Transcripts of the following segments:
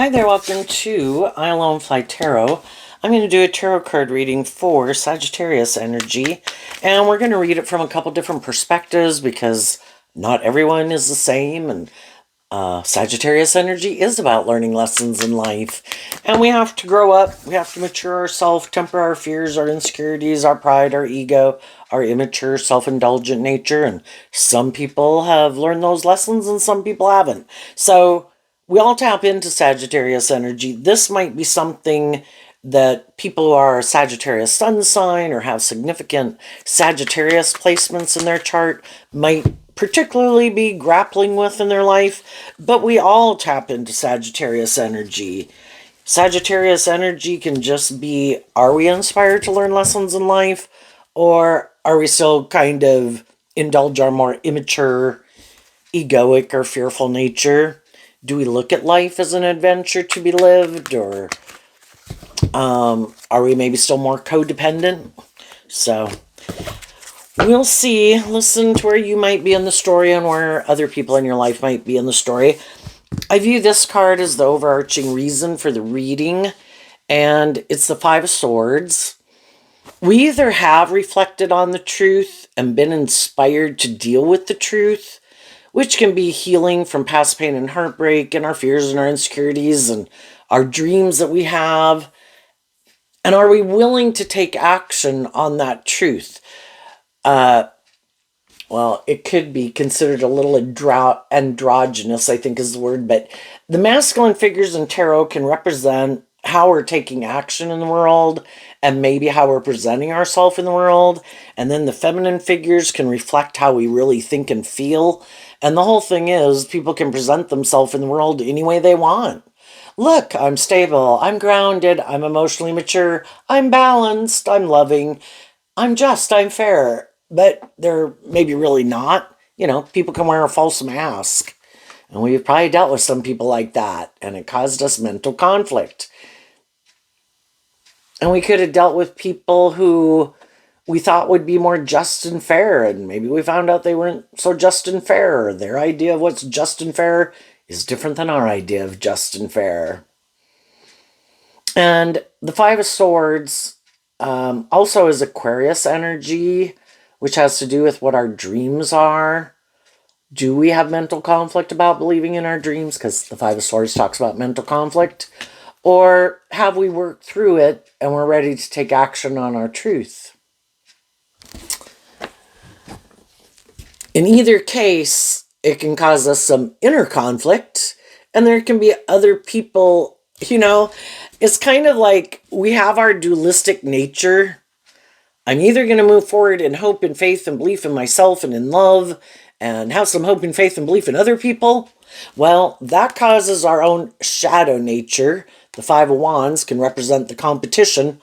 Hi there, welcome to I Alone Fly Tarot. I'm going to do a tarot card reading for Sagittarius energy, and we're going to read it from a couple different perspectives because not everyone is the same, and Sagittarius energy is about learning lessons in life, and we have to grow up, we have to mature ourselves, temper our fears, our insecurities, our pride, our ego, our immature, self-indulgent nature, and some people have learned those lessons and some people haven't. So we all tap into Sagittarius energy. This might be something that people who are Sagittarius sun sign or have significant Sagittarius placements in their chart might particularly be grappling with in their life, but we all tap into Sagittarius energy. Sagittarius energy can just be, are we inspired to learn lessons in life, or are we still kind of indulge our more immature, egoic, or fearful nature? Do we look at life as an adventure to be lived, or are we maybe still more codependent? So we'll see. Listen to where you might be in the story and where other people in your life might be in the story. I view this card as the overarching reason for the reading, and it's the Five of Swords. We either have reflected on the truth and been inspired to deal with the truth, which can be healing from past pain and heartbreak and our fears and our insecurities and our dreams that we have. And are we willing to take action on that truth? Well, it could be considered a little androgynous, I think is the word, but the masculine figures in tarot can represent how we're taking action in the world and maybe how we're presenting ourselves in the world. And then the feminine figures can reflect how we really think and feel. And the whole thing is, people can present themselves in the world any way they want. Look, I'm stable, I'm grounded, I'm emotionally mature, I'm balanced, I'm loving, I'm just, I'm fair. But they're maybe really not. You know, people can wear a false mask. And we've probably dealt with some people like that, and it caused us mental conflict. And we could have dealt with people who we thought would be more just and fair, and maybe we found out they weren't so just and fair. Their idea of what's just and fair is different than our idea of just and fair. And the Five of Swords also is Aquarius energy, which has to do with what our dreams are. Do we have mental conflict about believing in our dreams? Because the Five of Swords talks about mental conflict. Or have we worked through it and we're ready to take action on our truth? In either case, it can cause us some inner conflict, and there can be other people, it's kind of like we have our dualistic nature. I'm either going to move forward in hope and faith and belief in myself and in love and have some hope and faith and belief in other people. Well, that causes our own shadow nature. The Five of Wands can represent the competition.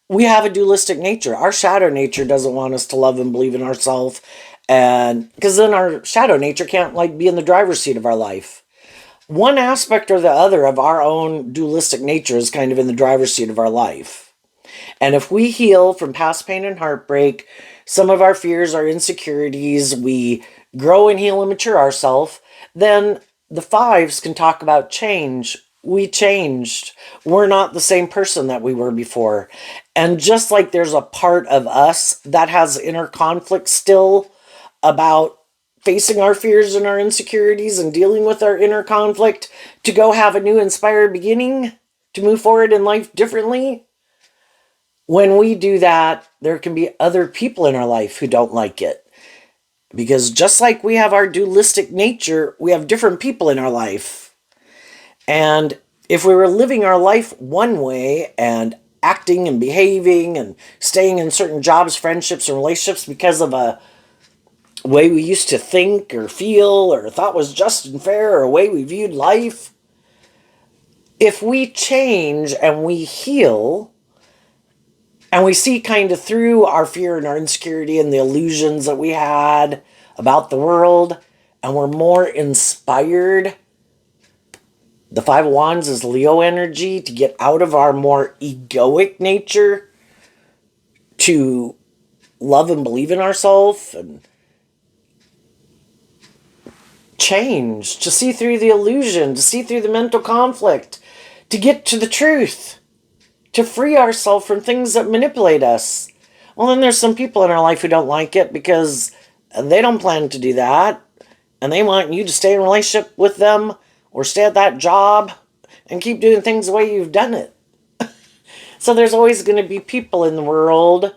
We have a dualistic nature. Our shadow nature doesn't want us to love and believe in ourselves, and because then our shadow nature can't be in the driver's seat of our life. One aspect or the other of our own dualistic nature is kind of in the driver's seat of our life. And if we heal from past pain and heartbreak, some of our fears, our insecurities, we grow and heal and mature ourselves, then the fives can talk about change. We changed. We're not the same person that we were before. And just like there's a part of us that has inner conflict still about facing our fears and our insecurities and dealing with our inner conflict to go have a new inspired beginning, to move forward in life differently. When we do that, there can be other people in our life who don't like it. Because just like we have our dualistic nature, we have different people in our life. And if we were living our life one way and acting and behaving and staying in certain jobs, friendships, and relationships because of a way we used to think or feel or thought was just and fair, or a way we viewed life, if we change and we heal and we see kind of through our fear and our insecurity and the illusions that we had about the world, and we're more inspired. The Five of Wands is Leo energy, to get out of our more egoic nature, to love and believe in ourselves and change, to see through the illusion, to see through the mental conflict, to get to the truth, to free ourselves from things that manipulate us. Well, then there's some people in our life who don't like it because they don't plan to do that. And they want you to stay in a relationship with them or stay at that job and keep doing things the way you've done it. So there's always going to be people in the world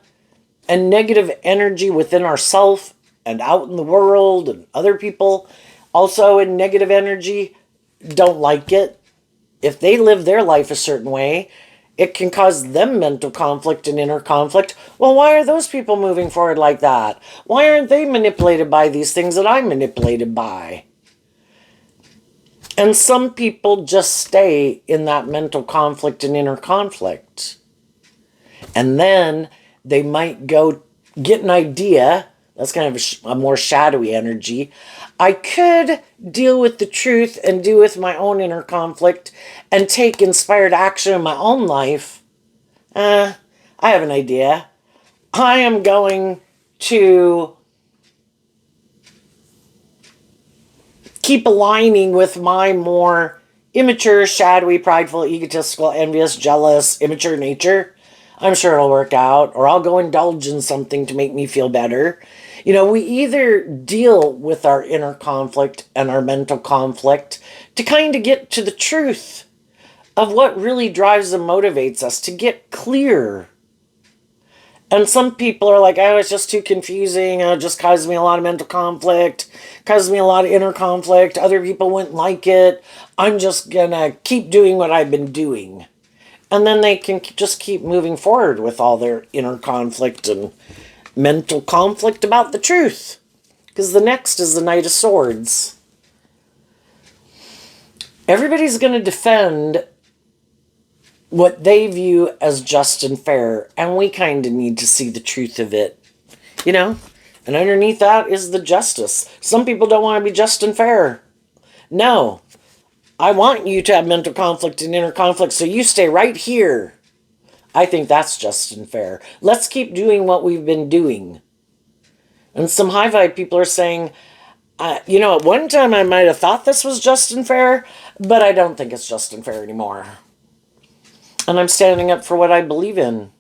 and negative energy within ourselves and out in the world, and other people also in negative energy don't like it. If they live their life a certain way, it can cause them mental conflict and inner conflict. Well, why are those people moving forward like that? Why aren't they manipulated by these things that I'm manipulated by? And some people just stay in that mental conflict and inner conflict. And then they might go get an idea. That's kind of a more shadowy energy. I could deal with the truth and deal with my own inner conflict and take inspired action in my own life. I have an idea. I am going to keep aligning with my more immature, shadowy, prideful, egotistical, envious, jealous, immature nature. I'm sure it'll work out, or I'll go indulge in something to make me feel better. You know, we either deal with our inner conflict and our mental conflict to kind of get to the truth of what really drives and motivates us, to get clear. And some people are like, oh, it's just too confusing. It just causes me a lot of mental conflict, causes me a lot of inner conflict. Other people wouldn't like it. I'm just going to keep doing what I've been doing. And then they can just keep moving forward with all their inner conflict and mental conflict about the truth. Because the next is the Knight of Swords. Everybody's going to defend what they view as just and fair. And we kind of need to see the truth of it. You know? And underneath that is the justice. Some people don't want to be just and fair. No. I want you to have mental conflict and inner conflict, so you stay right here. I think that's just and fair. Let's keep doing what we've been doing. And some high vibe people are saying, you know, at one time I might have thought this was just and fair, but I don't think it's just and fair anymore. And I'm standing up for what I believe in.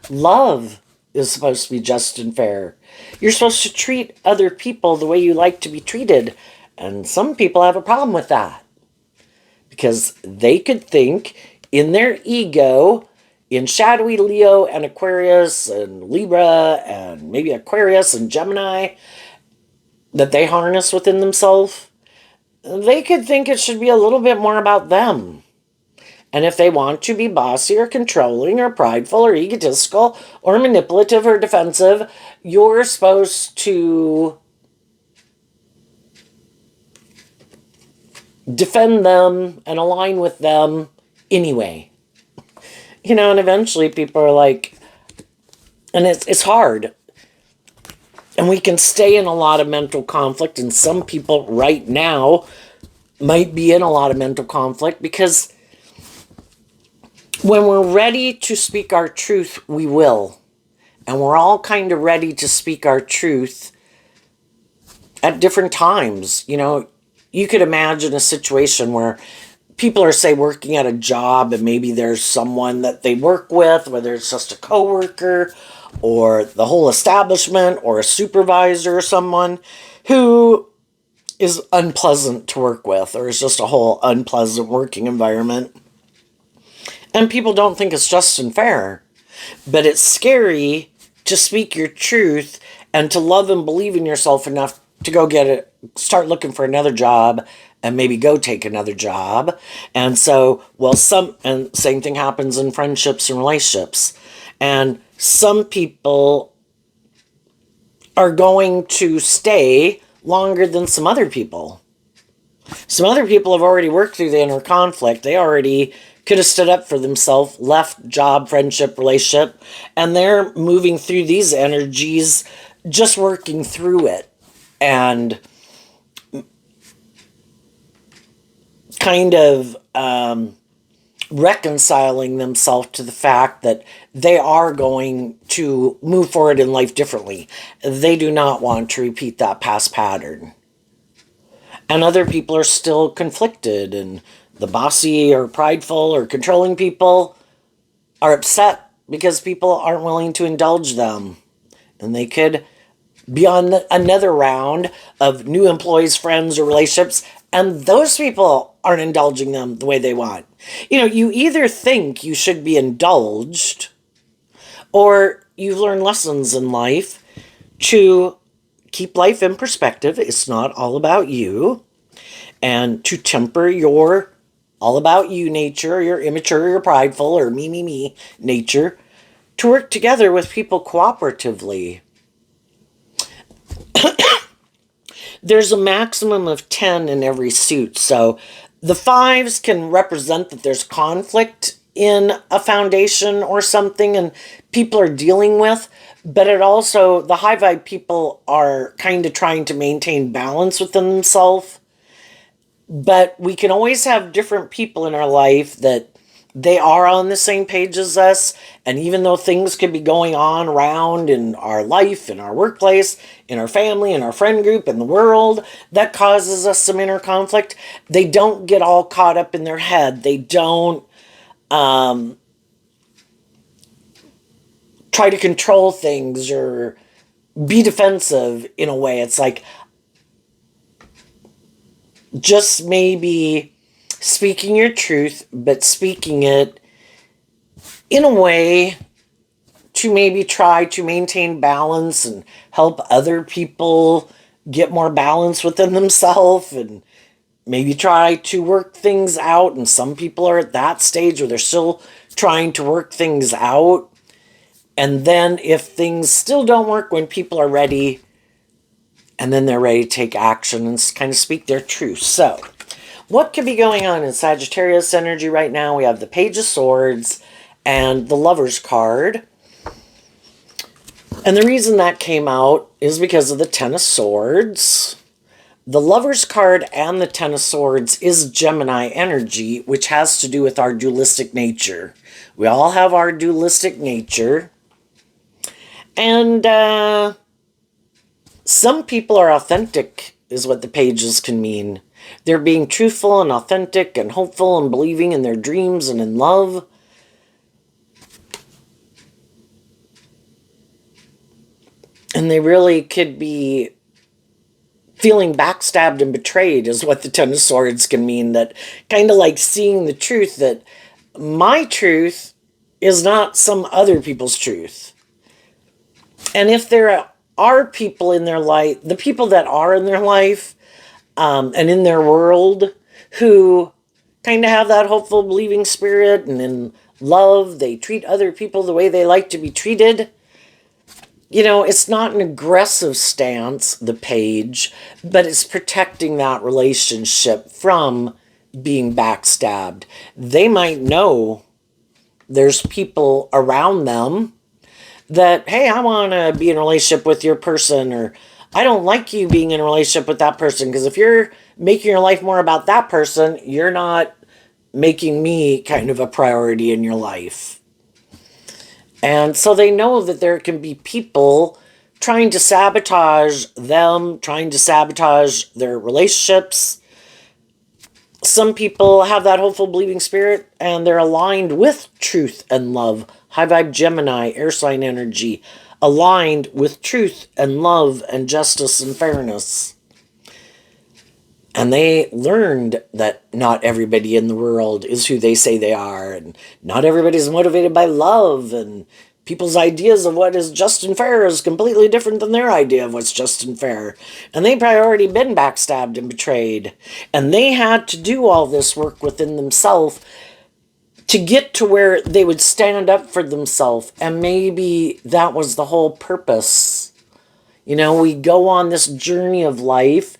Love is supposed to be just and fair. You're supposed to treat other people the way you like to be treated. And some people have a problem with that. Because they could think in their ego, in shadowy Leo and Aquarius and Libra and maybe Aquarius and Gemini that they harness within themselves, they could think it should be a little bit more about them. And if they want to be bossy or controlling or prideful or egotistical or manipulative or defensive, you're supposed to defend them and align with them anyway. You know, and eventually people are like, and it's hard. And we can stay in a lot of mental conflict, and some people right now might be in a lot of mental conflict because when we're ready to speak our truth, we will. And we're all kind of ready to speak our truth at different times. You know, you could imagine a situation where people are, say, working at a job and maybe there's someone that they work with, whether it's just a coworker or the whole establishment or a supervisor or someone who is unpleasant to work with, or is just a whole unpleasant working environment. And people don't think it's just and fair. But it's scary to speak your truth and to love and believe in yourself enough to go get it, start looking for another job, and maybe go take another job. And so, and same thing happens in friendships and relationships. And some people are going to stay longer than some other people. Some other people have already worked through the inner conflict. They already could have stood up for themselves, left job, friendship, relationship, and they're moving through these energies, just working through it. And kind of reconciling themselves to the fact that they are going to move forward in life differently. They do not want to repeat that past pattern. And other people are still conflicted, and the bossy or prideful or controlling people are upset because people aren't willing to indulge them. And they could be on another round of new employees, friends, or relationships, and those people aren't indulging them the way they want. You either think you should be indulged, or you've learned lessons in life to keep life in perspective. It's not all about you. And to temper your all about you nature, your immature, your prideful, or me nature, to work together with people cooperatively. There's a maximum of 10 in every suit. So the fives can represent that there's conflict in a foundation or something and people are dealing with. But it also, the high vibe people are kind of trying to maintain balance within themselves. But we can always have different people in our life that they are on the same page as us. And even though things could be going on around in our life, in our workplace, in our family, in our friend group, in the world, that causes us some inner conflict, they don't get all caught up in their head. They don't try to control things or be defensive in a way. It's like just maybe speaking your truth, but speaking it in a way to maybe try to maintain balance and help other people get more balance within themselves and maybe try to work things out. And some people are at that stage where they're still trying to work things out. And then if things still don't work when people are ready, and then they're ready to take action and kind of speak their truth. So, what could be going on in Sagittarius energy right now? We have the Page of Swords and the Lover's card. And the reason that came out is because of the Ten of Swords. The Lover's card and the Ten of Swords is Gemini energy, which has to do with our dualistic nature. We all have our dualistic nature. And some people are authentic, is what the pages can mean. They're being truthful and authentic and hopeful and believing in their dreams and in love. And they really could be feeling backstabbed and betrayed, is what the Ten of Swords can mean. That kind of like seeing the truth, that my truth is not some other people's truth. And if there are people in their life, the people that are in their life and in their world who kind of have that hopeful, believing spirit and in love, they treat other people the way they like to be treated. It's not an aggressive stance, the page, but it's protecting that relationship from being backstabbed. They might know there's people around them that, hey, I want to be in a relationship with your person, or I don't like you being in a relationship with that person, because if you're making your life more about that person, you're not making me kind of a priority in your life. And so they know that there can be people trying to sabotage them, trying to sabotage their relationships. Some people have that hopeful, believing spirit, and they're aligned with truth and love. High vibe Gemini, air sign energy, aligned with truth and love and justice and fairness. And they learned that not everybody in the world is who they say they are, and not everybody is motivated by love, and people's ideas of what is just and fair is completely different than their idea of what's just and fair. And they've already been backstabbed and betrayed. And they had to do all this work within themselves to get to where they would stand up for themselves. And maybe that was the whole purpose. We go on this journey of life,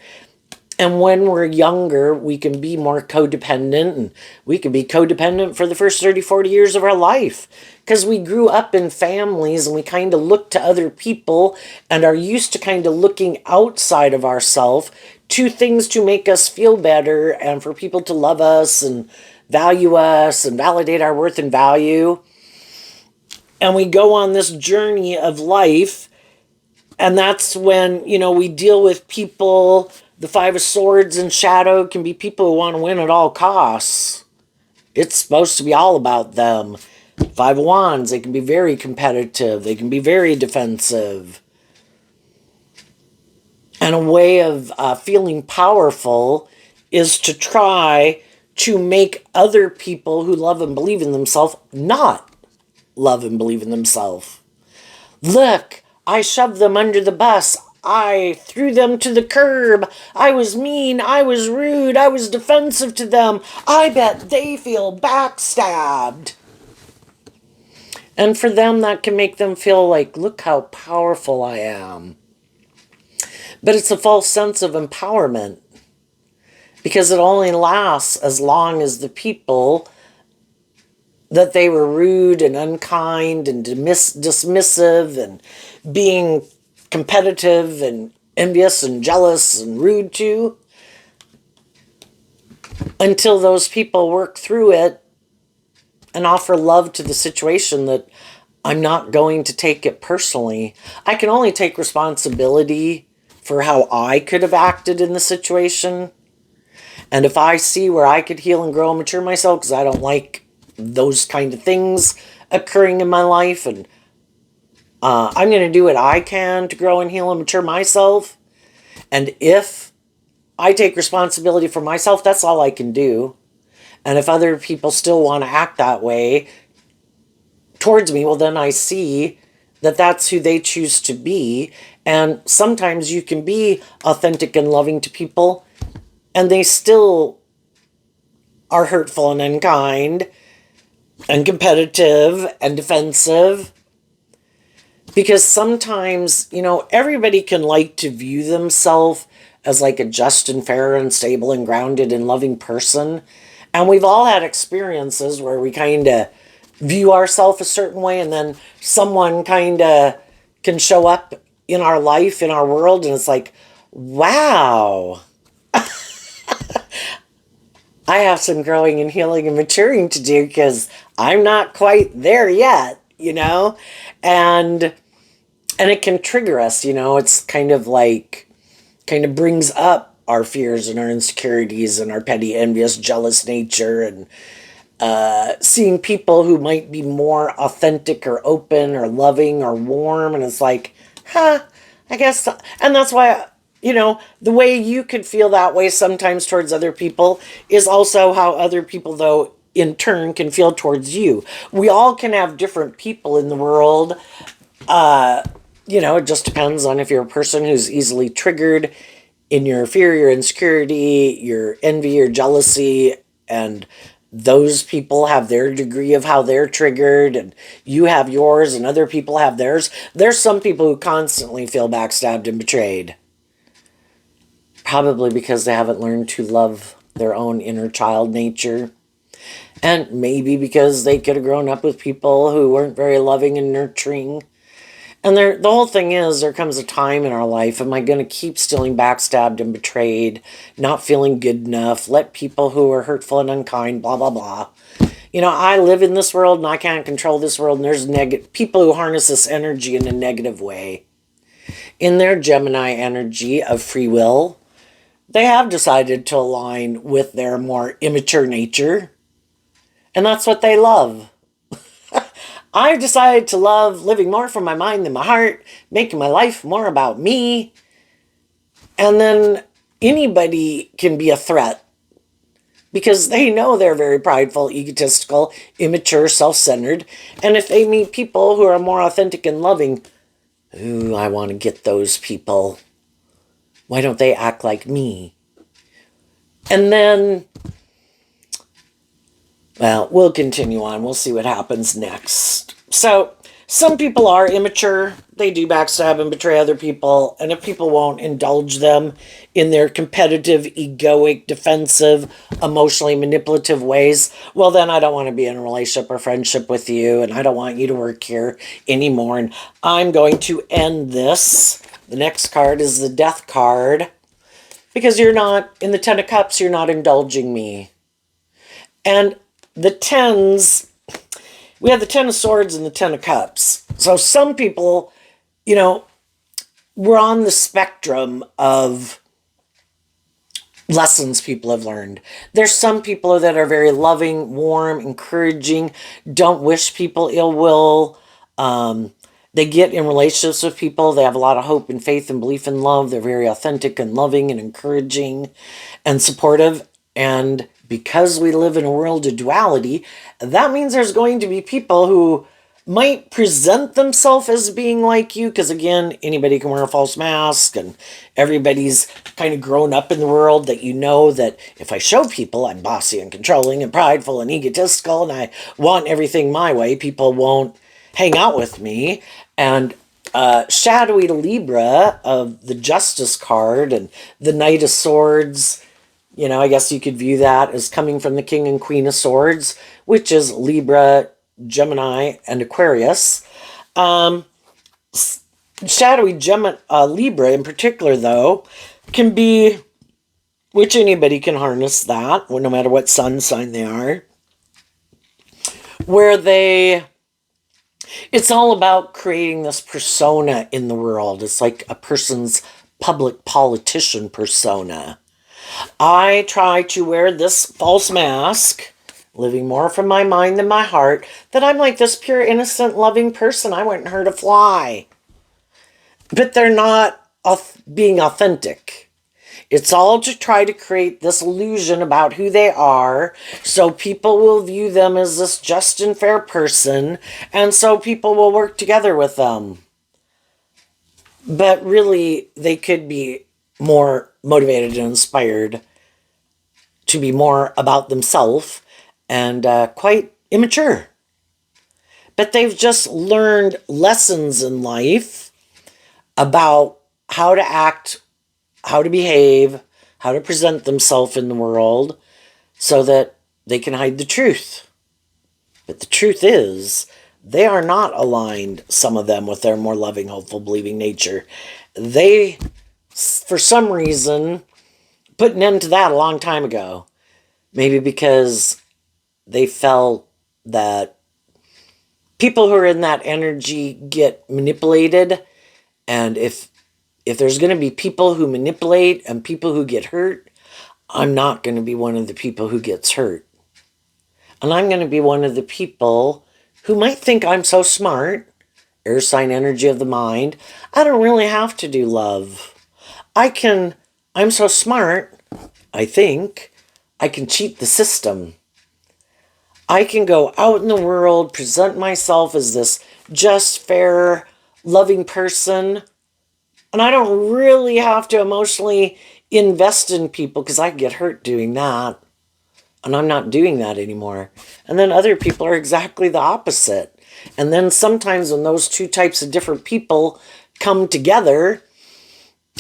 and when we're younger, we can be more codependent, and we can be codependent for the first 30, 40 years of our life, because we grew up in families and we kind of look to other people and are used to kind of looking outside of ourselves to things to make us feel better and for people to love us and value us and validate our worth and value. And we go on this journey of life, and that's when, we deal with people The Five of Swords in shadow can be people who want to win at all costs. It's supposed to be all about them. Five of Wands, they can be very competitive. They can be very defensive. And a way of feeling powerful is to try to make other people who love and believe in themselves not love and believe in themselves. Look, I shoved them under the bus. I threw them to the curb. I was mean. I was rude. I was defensive to them. I bet they feel backstabbed. And for them, that can make them feel like, look how powerful I am. But it's a false sense of empowerment, because it only lasts as long as the people that they were rude and unkind and dismissive and being competitive and envious and jealous and rude to, until those people work through it and offer love to the situation, that I'm not going to take it personally. I can only take responsibility for how I could have acted in the situation. And if I see where I could heal and grow and mature myself, because I don't like those kind of things occurring in my life, and I'm going to do what I can to grow and heal and mature myself. And if I take responsibility for myself, that's all I can do. And if other people still want to act that way towards me, well, then I see that that's who they choose to be. And sometimes you can be authentic and loving to people, and they still are hurtful and unkind and competitive and defensive. Because sometimes, everybody can like to view themselves as like a just and fair and stable and grounded and loving person. And we've all had experiences where we kind of view ourselves a certain way, and then someone kind of can show up in our life, in our world, and it's like, wow, I have some growing and healing and maturing to do, because I'm not quite there yet, and it can trigger us, it's kind of brings up our fears and our insecurities and our petty, envious, jealous nature, and seeing people who might be more authentic or open or loving or warm, and it's like, I guess, and that's why, the way you could feel that way sometimes towards other people is also how other people, though, in turn can feel towards you. We all can have different people in the world. It just depends on if you're a person who's easily triggered in your fear, your insecurity, your envy, your jealousy, and those people have their degree of how they're triggered, and you have yours, and other people have theirs. There's some people who constantly feel backstabbed and betrayed, probably because they haven't learned to love their own inner child nature, and maybe because they could have grown up with people who weren't very loving and nurturing. And the whole thing is, there comes a time in our life, am I going to keep feeling backstabbed and betrayed, not feeling good enough, let people who are hurtful and unkind, blah, blah, blah. I live in this world, and I can't control this world, and there's people who harness this energy in a negative way. In their Gemini energy of free will, they have decided to align with their more immature nature, and that's what they love. I've decided to love living more from my mind than my heart, making my life more about me. And then anybody can be a threat, because they know they're very prideful, egotistical, immature, self-centered. And if they meet people who are more authentic and loving, ooh, I want to get those people. Why don't they act like me? And then, well, we'll continue on. We'll see what happens next. So, some people are immature. They do backstab and betray other people. And if people won't indulge them in their competitive, egoic, defensive, emotionally manipulative ways, well, then I don't want to be in a relationship or friendship with you. And I don't want you to work here anymore. And I'm going to end this. The next card is the Death card. Because you're not, in the Ten of Cups, you're not indulging me. And the tens, we have the Ten of Swords and the Ten of Cups. So some people, we're on the spectrum of lessons people have learned. There's some people that are very loving, warm, encouraging, don't wish people ill will. They get in relationships with people. They have a lot of hope and faith and belief and love. They're very authentic and loving and encouraging and supportive. And because we live in a world of duality, that means there's going to be people who might present themselves as being like you, because again, anybody can wear a false mask, and everybody's kind of grown up in the world that you know that if I show people I'm bossy and controlling and prideful and egotistical and I want everything my way, people won't hang out with me. And shadowy Libra of the Justice card and the Knight of Swords, you know, I guess you could view that as coming from the King and Queen of Swords, which is Libra, Gemini, and Aquarius. Shadowy Libra in particular, though, can be, which anybody can harness that, no matter what sun sign they are, where it's all about creating this persona in the world. It's like a person's public politician persona. I try to wear this false mask, living more from my mind than my heart, that I'm like this pure, innocent, loving person. I wouldn't hurt a fly. But they're not being authentic. It's all to try to create this illusion about who they are, so people will view them as this just and fair person, and so people will work together with them. But really, they could be more motivated and inspired to be more about themselves and quite immature. But they've just learned lessons in life about how to act, how to behave, how to present themselves in the world so that they can hide the truth. But the truth is, they are not aligned, some of them, with their more loving, hopeful, believing nature. They, for some reason, put an end to that a long time ago. Maybe because they felt that people who are in that energy get manipulated, and if there's going to be people who manipulate and people who get hurt, I'm not going to be one of the people who gets hurt. And I'm going to be one of the people who might think I'm so smart, air sign energy of the mind, I don't really have to do love. I'm so smart, I think, I can cheat the system. I can go out in the world, present myself as this just, fair, loving person, and I don't really have to emotionally invest in people because I get hurt doing that. And I'm not doing that anymore. And then other people are exactly the opposite. And then sometimes when those two types of different people come together,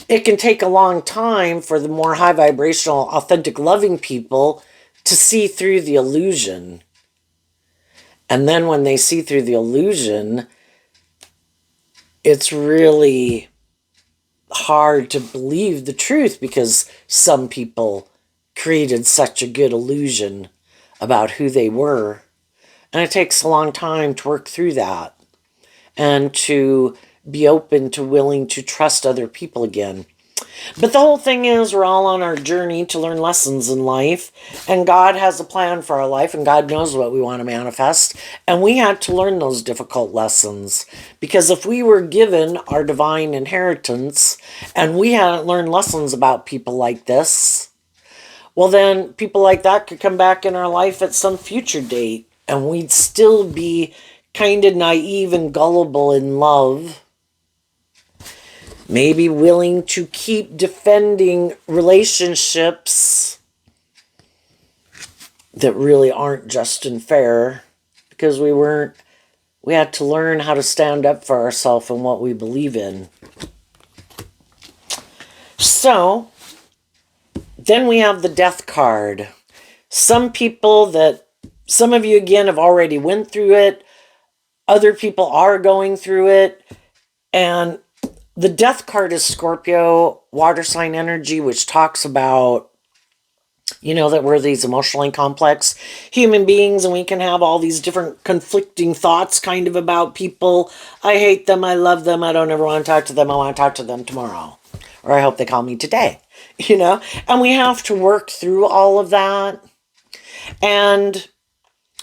it can take a long time for the more high vibrational, authentic, loving people to see through the illusion. And then when they see through the illusion, it's really hard to believe the truth because some people created such a good illusion about who they were. And it takes a long time to work through that and to be open to willing to trust other people again. But the whole thing is we're all on our journey to learn lessons in life, and God has a plan for our life, and God knows what we want to manifest, and we had to learn those difficult lessons, because if we were given our divine inheritance and we hadn't learned lessons about people like this, well then people like that could come back in our life at some future date, and we'd still be kind of naive and gullible in love, maybe willing to keep defending relationships that really aren't just and fair, because we had to learn how to stand up for ourselves and what we believe in. So then we have the Death card. Some of you again have already went through it. Other people are going through it. And the Death card is Scorpio, water sign energy, which talks about, that we're these emotionally complex human beings, and we can have all these different conflicting thoughts kind of about people. I hate them, I love them, I don't ever want to talk to them, I want to talk to them tomorrow. Or I hope they call me today. you know? And we have to work through all of that. And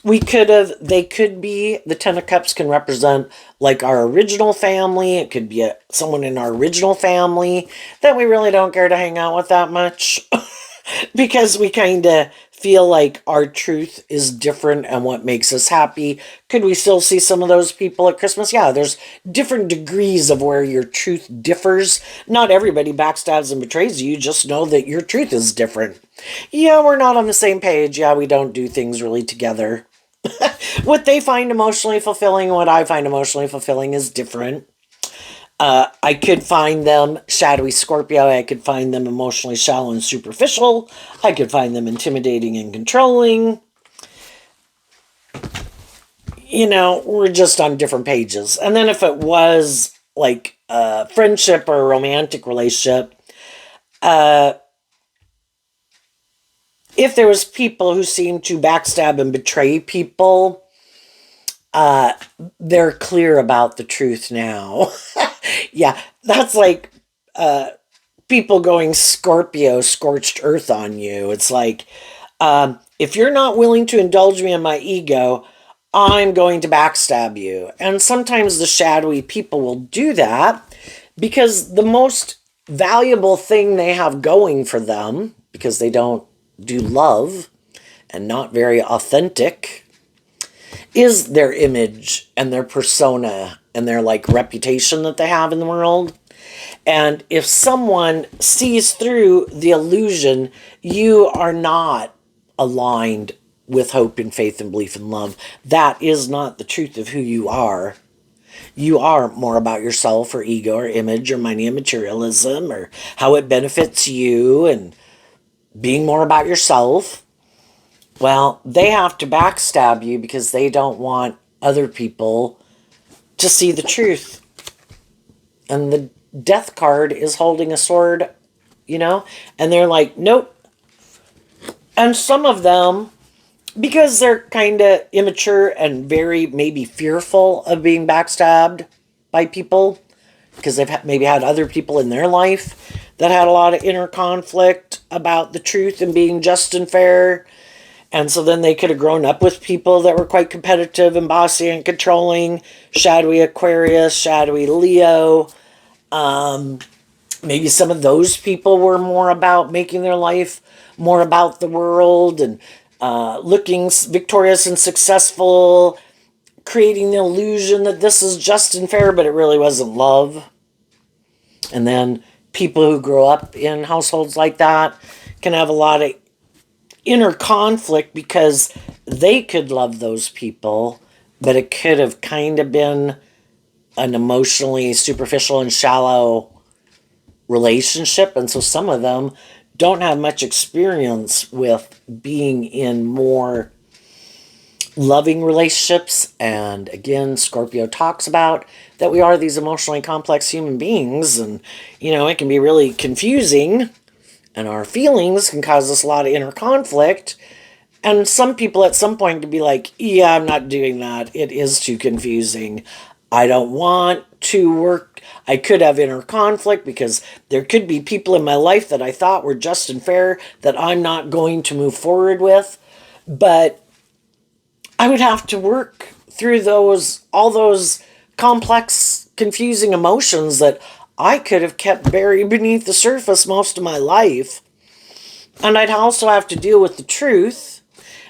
they could be, the Ten of Cups can represent like our original family. It could be someone in our original family that we really don't care to hang out with that much because we kind of feel like our truth is different and what makes us happy. Could we still see some of those people at Christmas? Yeah, there's different degrees of where your truth differs. Not everybody backstabs and betrays you. Just know that your truth is different. Yeah, we're not on the same page. Yeah, we don't do things really together. What they find emotionally fulfilling and what I find emotionally fulfilling is different. I could find them shadowy Scorpio. I could find them emotionally shallow and superficial. I could find them intimidating and controlling. You know, we're just on different pages. And then if it was like a friendship or a romantic relationship, if there was people who seemed to backstab and betray people, they're clear about the truth now. Yeah, that's like people going Scorpio, scorched earth on you. It's like, if you're not willing to indulge me in my ego, I'm going to backstab you. And sometimes the shadowy people will do that because the most valuable thing they have going for them, because they don't do love and not very authentic, is their image and their persona and their like reputation that they have in the world. And if someone sees through the illusion, you are not aligned with hope and faith and belief and love. That is not the truth of who you are. You are more about yourself or ego or image or money and materialism or how it benefits you and being more about yourself. Well, they have to backstab you because they don't want other people to see the truth. And the death card is holding a sword, you know? And they're like, nope. And some of them, because they're kind of immature and very maybe fearful of being backstabbed by people, because they've maybe had other people in their life that had a lot of inner conflict about the truth and being just and fair. And so then they could have grown up with people that were quite competitive and bossy and controlling. Shadowy Aquarius, shadowy Leo. Maybe some of those people were more about making their life more about the world and looking victorious and successful, creating the illusion that this is just and fair, but it really wasn't love. And then people who grow up in households like that can have a lot of inner conflict because they could love those people, but it could have kind of been an emotionally superficial and shallow relationship. And so some of them don't have much experience with being in more loving relationships. And again, Scorpio talks about that we are these emotionally complex human beings, and you know, it can be really confusing, and our feelings can cause us a lot of inner conflict. And some people at some point can be like, yeah, I'm not doing that. It is too confusing. I don't want to work. I could have inner conflict because there could be people in my life that I thought were just and fair that I'm not going to move forward with. But I would have to work through all those complex, confusing emotions that I could have kept buried beneath the surface most of my life. And I'd also have to deal with the truth.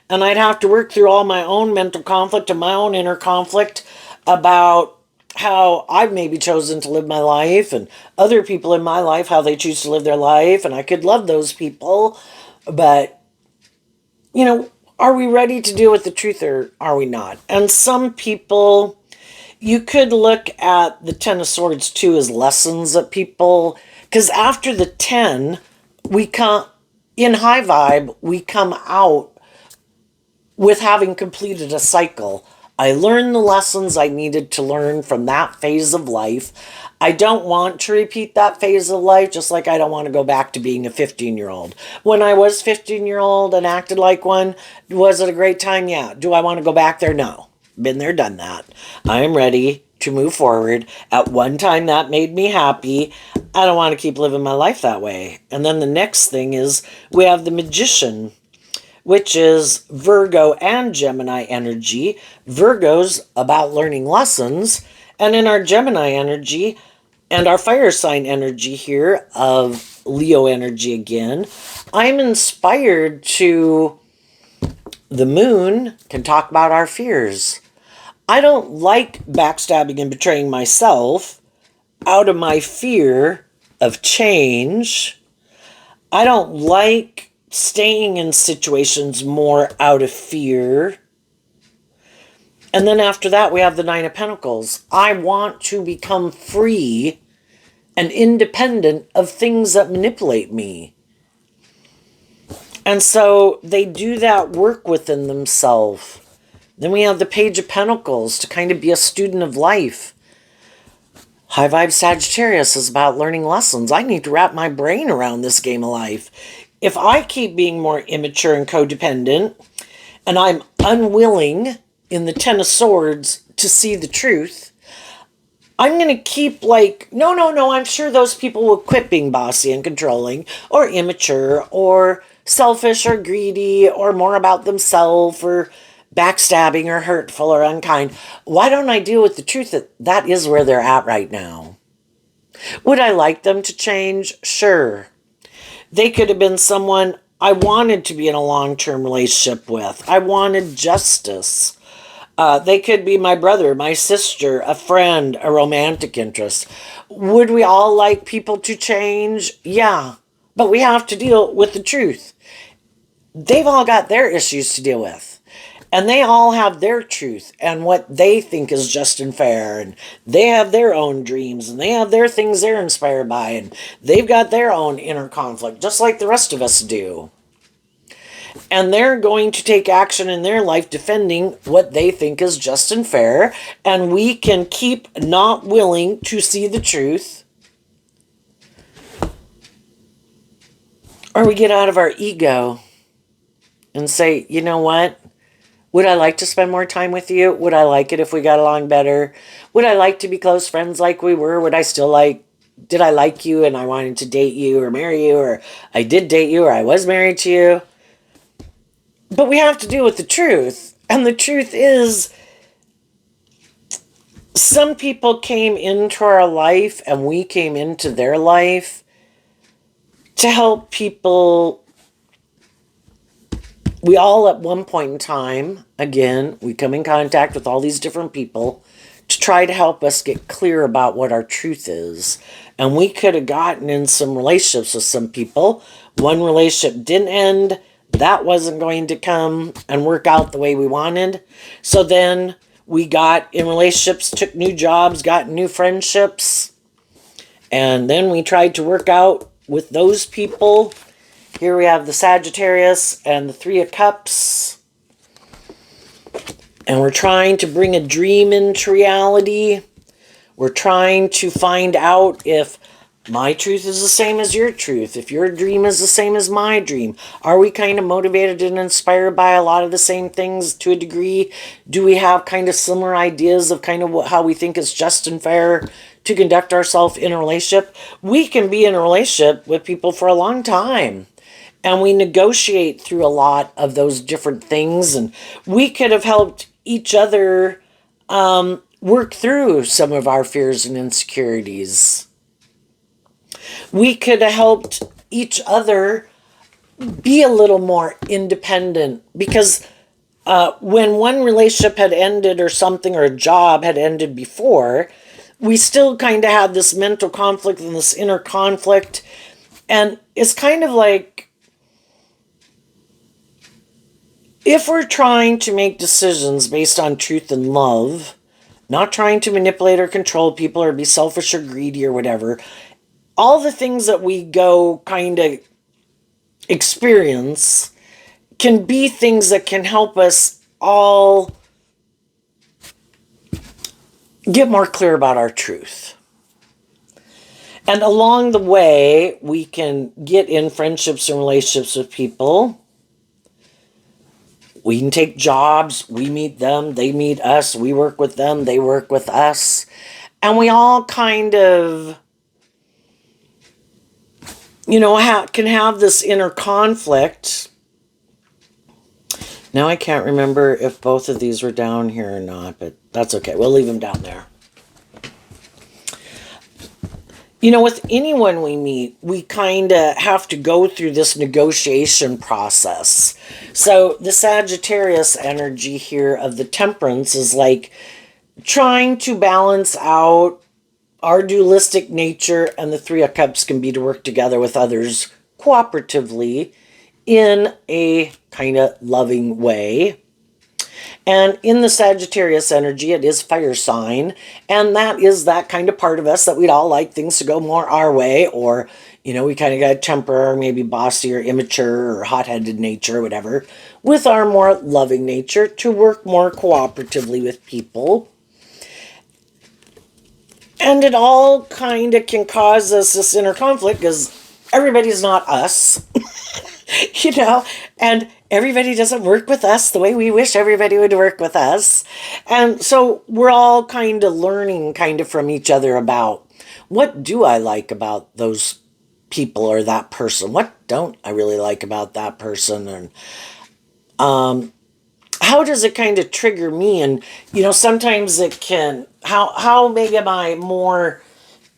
And I'd have to work through all my own mental conflict and my own inner conflict about how I've maybe chosen to live my life and other people in my life, how they choose to live their life. And I could love those people. But, you know, are we ready to deal with the truth or are we not? And some people, you could look at the Ten of Swords too as lessons that people, because after the 10, we come, in high vibe, we come out with having completed a cycle. I learned the lessons I needed to learn from that phase of life. I don't want to repeat that phase of life, just like I don't want to go back to being a 15-year-old. When I was 15-year-old and acted like one, was it a great time? Yeah. Do I want to go back there? No. Been there, done that. I'm ready to move forward. At one time, that made me happy. I don't want to keep living my life that way. And then the next thing is we have the Magician, which is Virgo and Gemini energy. Virgo's about learning lessons. And in our Gemini energy and our fire sign energy here of Leo energy again, I'm inspired to the moon can talk about our fears. I don't like backstabbing and betraying myself out of my fear of change. I don't like staying in situations more out of fear. And then after that, we have the Nine of Pentacles. I want to become free and independent of things that manipulate me. And so they do that work within themselves. Then we have the Page of Pentacles to kind of be a student of life. High Vibe Sagittarius is about learning lessons. I need to wrap my brain around this game of life. If I keep being more immature and codependent, and I'm unwilling in the Ten of Swords to see the truth, I'm going to keep no, I'm sure those people will quit being bossy and controlling or immature or selfish or greedy or more about themselves or backstabbing or hurtful or unkind. Why don't I deal with the truth that that is where they're at right now? Would I like them to change? Sure. They could have been someone I wanted to be in a long-term relationship with. I wanted justice. They could be my brother, my sister, a friend, a romantic interest. Would we all like people to change? Yeah. But we have to deal with the truth. They've all got their issues to deal with. And they all have their truth and what they think is just and fair. And they have their own dreams and they have their things they're inspired by. And they've got their own inner conflict, just like the rest of us do. And they're going to take action in their life defending what they think is just and fair. And we can keep not willing to see the truth. Or we get out of our ego and say, you know what? Would I like to spend more time with you? Would I like it if we got along better? Would I like to be close friends like we were? Did I like you and I wanted to date you or marry you, or I did date you or I was married to you? But we have to deal with the truth. And the truth is, some people came into our life and we came into their life to help people. We all at one point in time, again, we come in contact with all these different people to try to help us get clear about what our truth is. And we could have gotten in some relationships with some people. One relationship didn't end. That wasn't going to come and work out the way we wanted. So then we got in relationships, took new jobs, got new friendships. And then we tried to work out with those people. Here we have the Sagittarius and the Three of Cups. And we're trying to bring a dream into reality. We're trying to find out if my truth is the same as your truth, if your dream is the same as my dream. Are we kind of motivated and inspired by a lot of the same things to a degree? Do we have kind of similar ideas of kind of how we think is just and fair to conduct ourselves in a relationship? We can be in a relationship with people for a long time. And we negotiate through a lot of those different things. And we could have helped each other work through some of our fears and insecurities. We could have helped each other be a little more independent. Because when one relationship had ended or something, or a job had ended before, we still kind of had this mental conflict and this inner conflict. And it's kind of like, if we're trying to make decisions based on truth and love, not trying to manipulate or control people or be selfish or greedy or whatever, all the things that we go kind of experience can be things that can help us all get more clear about our truth. And along the way, we can get in friendships and relationships with people We can take jobs, we meet them, they meet us, we work with them, they work with us. And we all kind of, can have this inner conflict. Now I can't remember if both of these were down here or not, but that's okay. We'll leave them down there. With anyone we meet, we kind of have to go through this negotiation process. So the Sagittarius energy here of the Temperance is like trying to balance out our dualistic nature, and the Three of Cups can be to work together with others cooperatively in a kind of loving way. And in the Sagittarius energy, it is fire sign. And that is that kind of part of us that we'd all like things to go more our way. Or, we kind of got a temper, or maybe bossy or immature or hot-headed nature or whatever, with our more loving nature to work more cooperatively with people. And it all kind of can cause us this inner conflict because everybody's not us. And everybody doesn't work with us the way we wish everybody would work with us. And so we're all kind of learning kind of from each other about what do I like about those people or that person? What don't I really like about that person? And how does it kind of trigger me? And, sometimes it can, how maybe am I more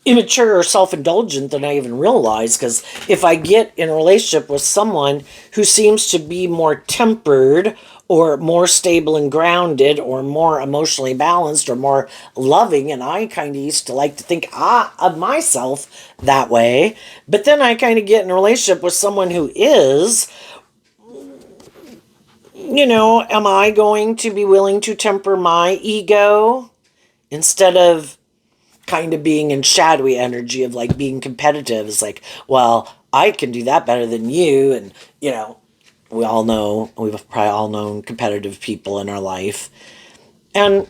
immature or self-indulgent than I even realize? Because if I get in a relationship with someone who seems to be more tempered or more stable and grounded or more emotionally balanced or more loving, and I kind of used to like to think of myself that way, but then I kind of get in a relationship with someone who is, am I going to be willing to temper my ego instead of kind of being in shadowy energy of like being competitive? It's like, well, I can do that better than you. And, we've probably all known competitive people in our life. And,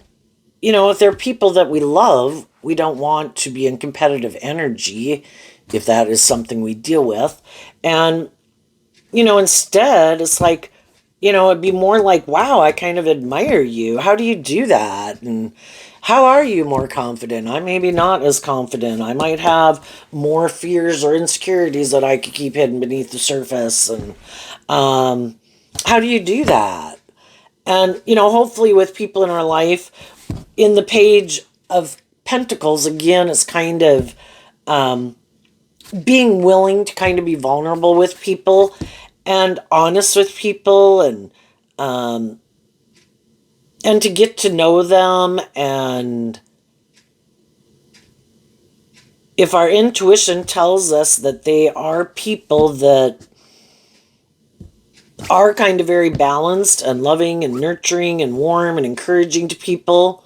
if they're people that we love, we don't want to be in competitive energy if that is something we deal with. And, instead it's like, it'd be more like, wow, I kind of admire you. How do you do that? And how are you more confident? I'm maybe not as confident. I might have more fears or insecurities that I could keep hidden beneath the surface. And how do you do that? And, hopefully with people in our life, in the Page of Pentacles, again, it's kind of being willing to kind of be vulnerable with people and honest with people, and to get to know them. And if our intuition tells us that they are people that are kind of very balanced and loving and nurturing and warm and encouraging to people,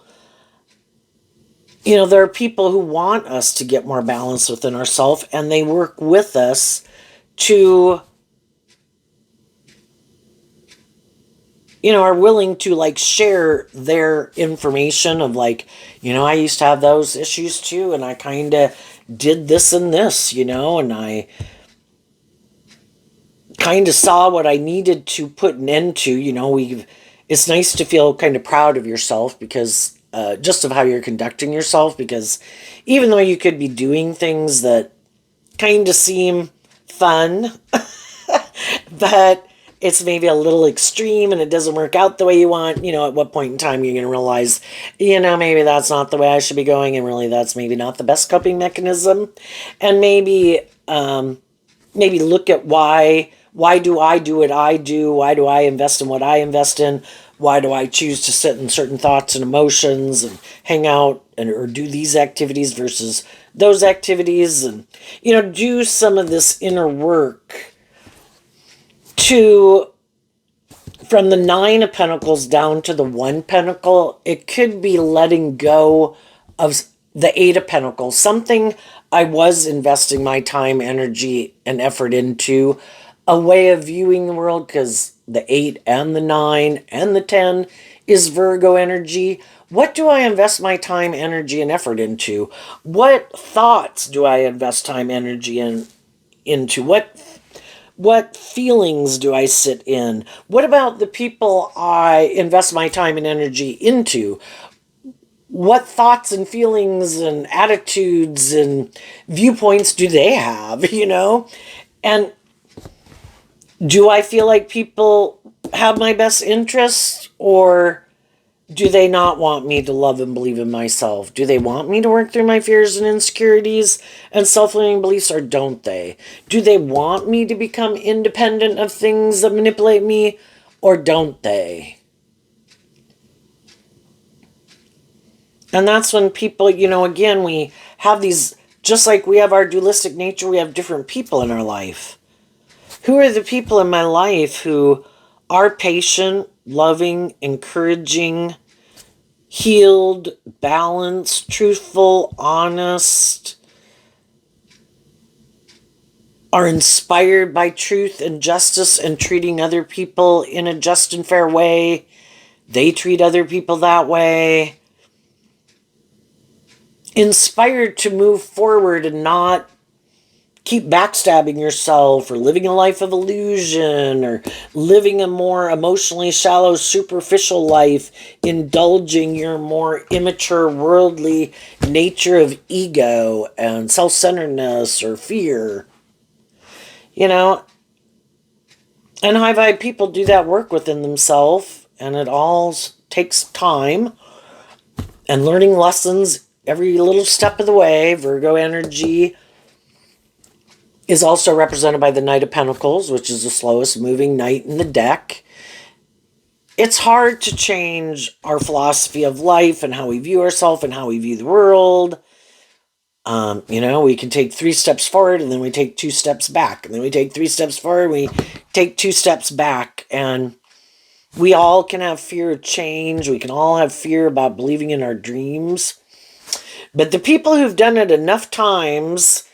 there are people who want us to get more balance within ourselves, and they work with us to, are willing to like share their information of like, I used to have those issues too, and I kind of did this and this, and I kind of saw what I needed to put an end to. It's nice to feel kind of proud of yourself because just of how you're conducting yourself, because even though you could be doing things that kind of seem fun, but it's maybe a little extreme and it doesn't work out the way you want, at what point in time you're going to realize, maybe that's not the way I should be going, and really that's maybe not the best coping mechanism. And maybe look at why do I do what I do? Why do I invest in what I invest in? Why do I choose to sit in certain thoughts and emotions and hang out or do these activities versus those activities? And, do some of this inner work from the Nine of Pentacles down to the One Pentacle. It could be letting go of the Eight of Pentacles, something I was investing my time, energy, and effort into, a way of viewing the world, because the 8 and the 9 and the 10 is Virgo energy. What do I invest my time, energy, and effort into? What thoughts do I invest time, energy, into? What feelings do I sit in? What about the people I invest my time and energy into? What thoughts and feelings and attitudes and viewpoints do they have, And do I feel like people have my best interests, or do they not want me to love and believe in myself? Do they want me to work through my fears and insecurities and self-limiting beliefs, or don't they? Do they want me to become independent of things that manipulate me, or don't they? And that's when people, again, we have these, just like we have our dualistic nature, we have different people in our life. Who are the people in my life who are patient, loving, encouraging, healed, balanced, truthful, honest, are inspired by truth and justice and treating other people in a just and fair way? They treat other people that way. Inspired to move forward and not keep backstabbing yourself, or living a life of illusion, or living a more emotionally shallow, superficial life, indulging your more immature, worldly nature of ego and self-centeredness or fear. And high vibe people do that work within themselves, and it all takes time and learning lessons every little step of the way. Virgo energy is also represented by the Knight of Pentacles, which is the slowest moving knight in the deck. It's hard to change our philosophy of life and how we view ourselves and how we view the world. We can take 3 steps forward, and then we take 2 steps back, and then we take 3 steps forward, and we take 2 steps back, and we all can have fear of change. We can all have fear about believing in our dreams. But the people who've done it enough times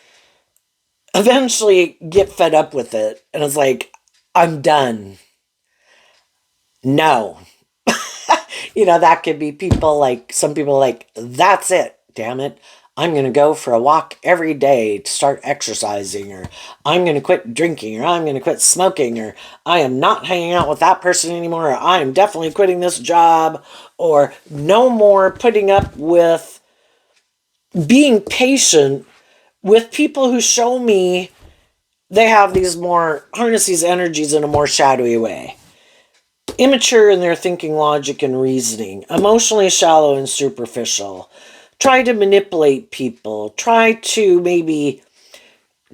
eventually get fed up with it, and it's like, I'm done. No. That could be people like, some people like, that's it, damn it. I'm going to go for a walk every day to start exercising, or I'm going to quit drinking, or I'm going to quit smoking, or I am not hanging out with that person anymore, or I am definitely quitting this job, or no more putting up with being patient with people who show me they have harness these energies in a more shadowy way. Immature in their thinking, logic, and reasoning. Emotionally shallow and superficial. Try to manipulate people. Try to maybe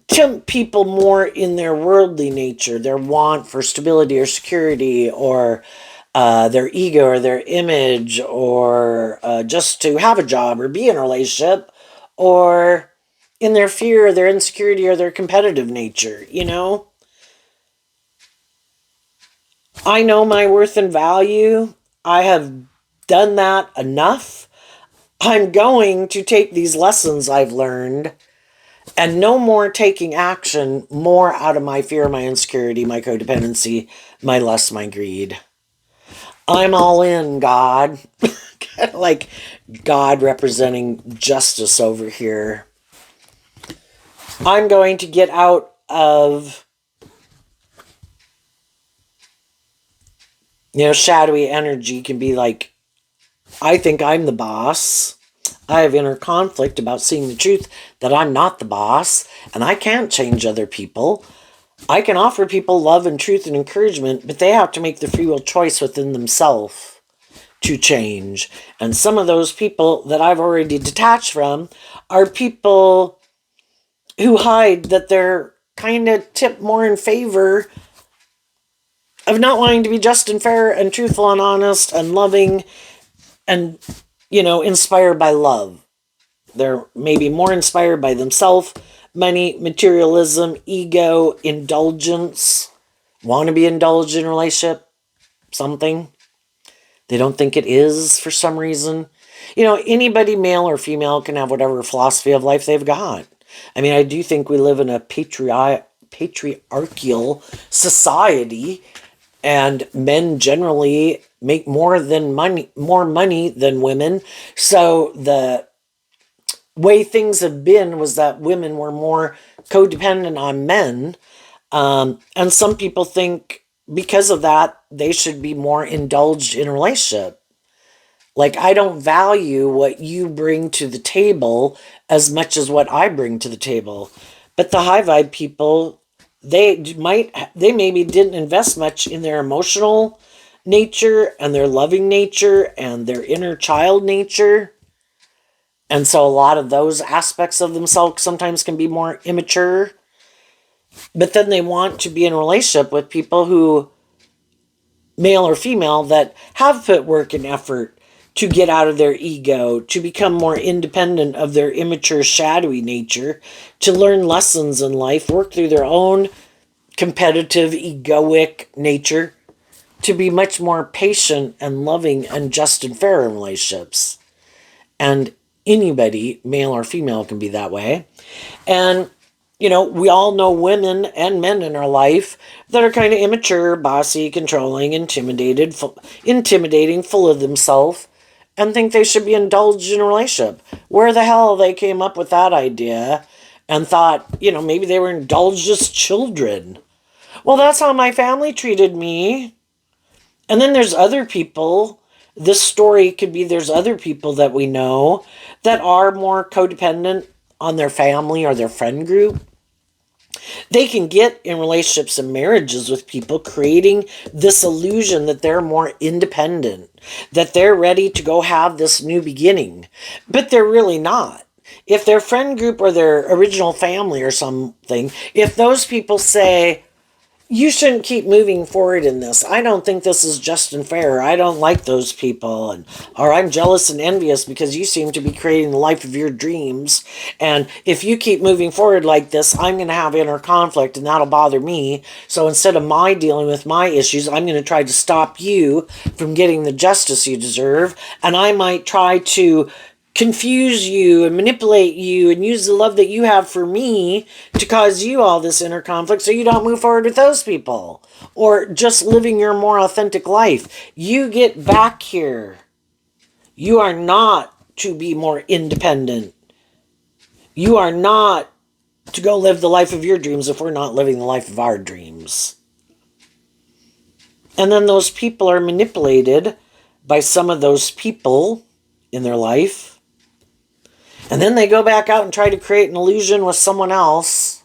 tempt people more in their worldly nature, their want for stability or security, or their ego or their image, or just to have a job or be in a relationship, or in their fear or their insecurity or their competitive nature, I know my worth and value. I have done that enough. I'm going to take these lessons I've learned and no more taking action more out of my fear, my insecurity, my codependency, my lust, my greed. I'm all in, God. Kind of like God representing justice over here. I'm going to get out of shadowy energy. Can be like, I think I'm the boss. I have inner conflict about seeing the truth that I'm not the boss, and I can't change other people. I can offer people love and truth and encouragement, but they have to make the free will choice within themselves to change. And some of those people that I've already detached from are people who hide that they're kind of tipped more in favor of not wanting to be just and fair and truthful and honest and loving and, inspired by love. They're maybe more inspired by themselves, money, materialism, ego, indulgence, want to be indulged in a relationship, something. They don't think it is for some reason. Anybody, male or female, can have whatever philosophy of life they've got. I mean, I do think we live in a patriarchal society, and men generally make more money than women. So the way things have been was that women were more codependent on men. And some people think because of that, they should be more indulged in a relationship. Like, I don't value what you bring to the table as much as what I bring to the table. But the high vibe people, they maybe didn't invest much in their emotional nature and their loving nature and their inner child nature. And so a lot of those aspects of themselves sometimes can be more immature. But then they want to be in a relationship with people who, male or female, that have put work and effort to get out of their ego, to become more independent of their immature, shadowy nature, to learn lessons in life, work through their own competitive, egoic nature, to be much more patient and loving and just and fair in relationships. And anybody, male or female, can be that way. And we all know women and men in our life that are kind of immature, bossy, controlling, intimidating, full of themselves, and think they should be indulged in a relationship. Where the hell they came up with that idea and thought, maybe they were indulged as children. Well, that's how my family treated me. And then there's other people. This story could be there's other people that we know that are more codependent on their family or their friend group. They can get in relationships and marriages with people creating this illusion that they're more independent, that they're ready to go have this new beginning, but they're really not. If their friend group or their original family or something, if those people say, you shouldn't keep moving forward in this. I don't think this is just and fair. I don't like those people. Or I'm jealous and envious because you seem to be creating the life of your dreams. And if you keep moving forward like this, I'm going to have inner conflict and that'll bother me. So instead of my dealing with my issues, I'm going to try to stop you from getting the justice you deserve. And I might try to confuse you and manipulate you and use the love that you have for me to cause you all this inner conflict so you don't move forward with those people or just living your more authentic life. You get back here. You are not to be more independent. You are not to go live the life of your dreams if we're not living the life of our dreams. And then those people are manipulated by some of those people in their life. And then they go back out and try to create an illusion with someone else.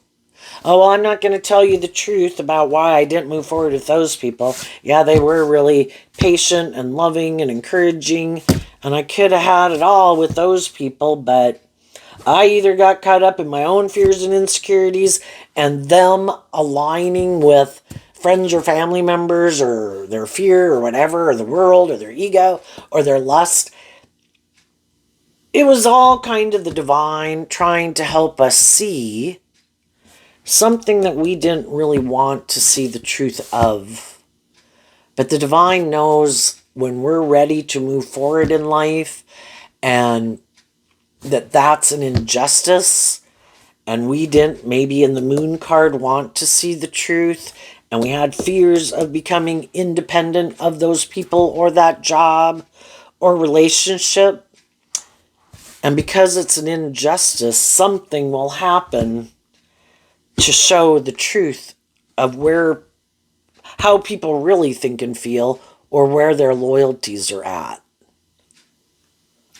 Oh, well, I'm not going to tell you the truth about why I didn't move forward with those people. Yeah, they were really patient and loving and encouraging, and I could have had it all with those people, but I either got caught up in my own fears and insecurities and them aligning with friends or family members or their fear or whatever, or the world or their ego or their lust. It was all kind of the divine trying to help us see something that we didn't really want to see the truth of. But the divine knows when we're ready to move forward in life and that's an injustice and we didn't maybe in the moon card want to see the truth and we had fears of becoming independent of those people or that job or relationship. And because it's an injustice, something will happen to show the truth of how people really think and feel or where their loyalties are at.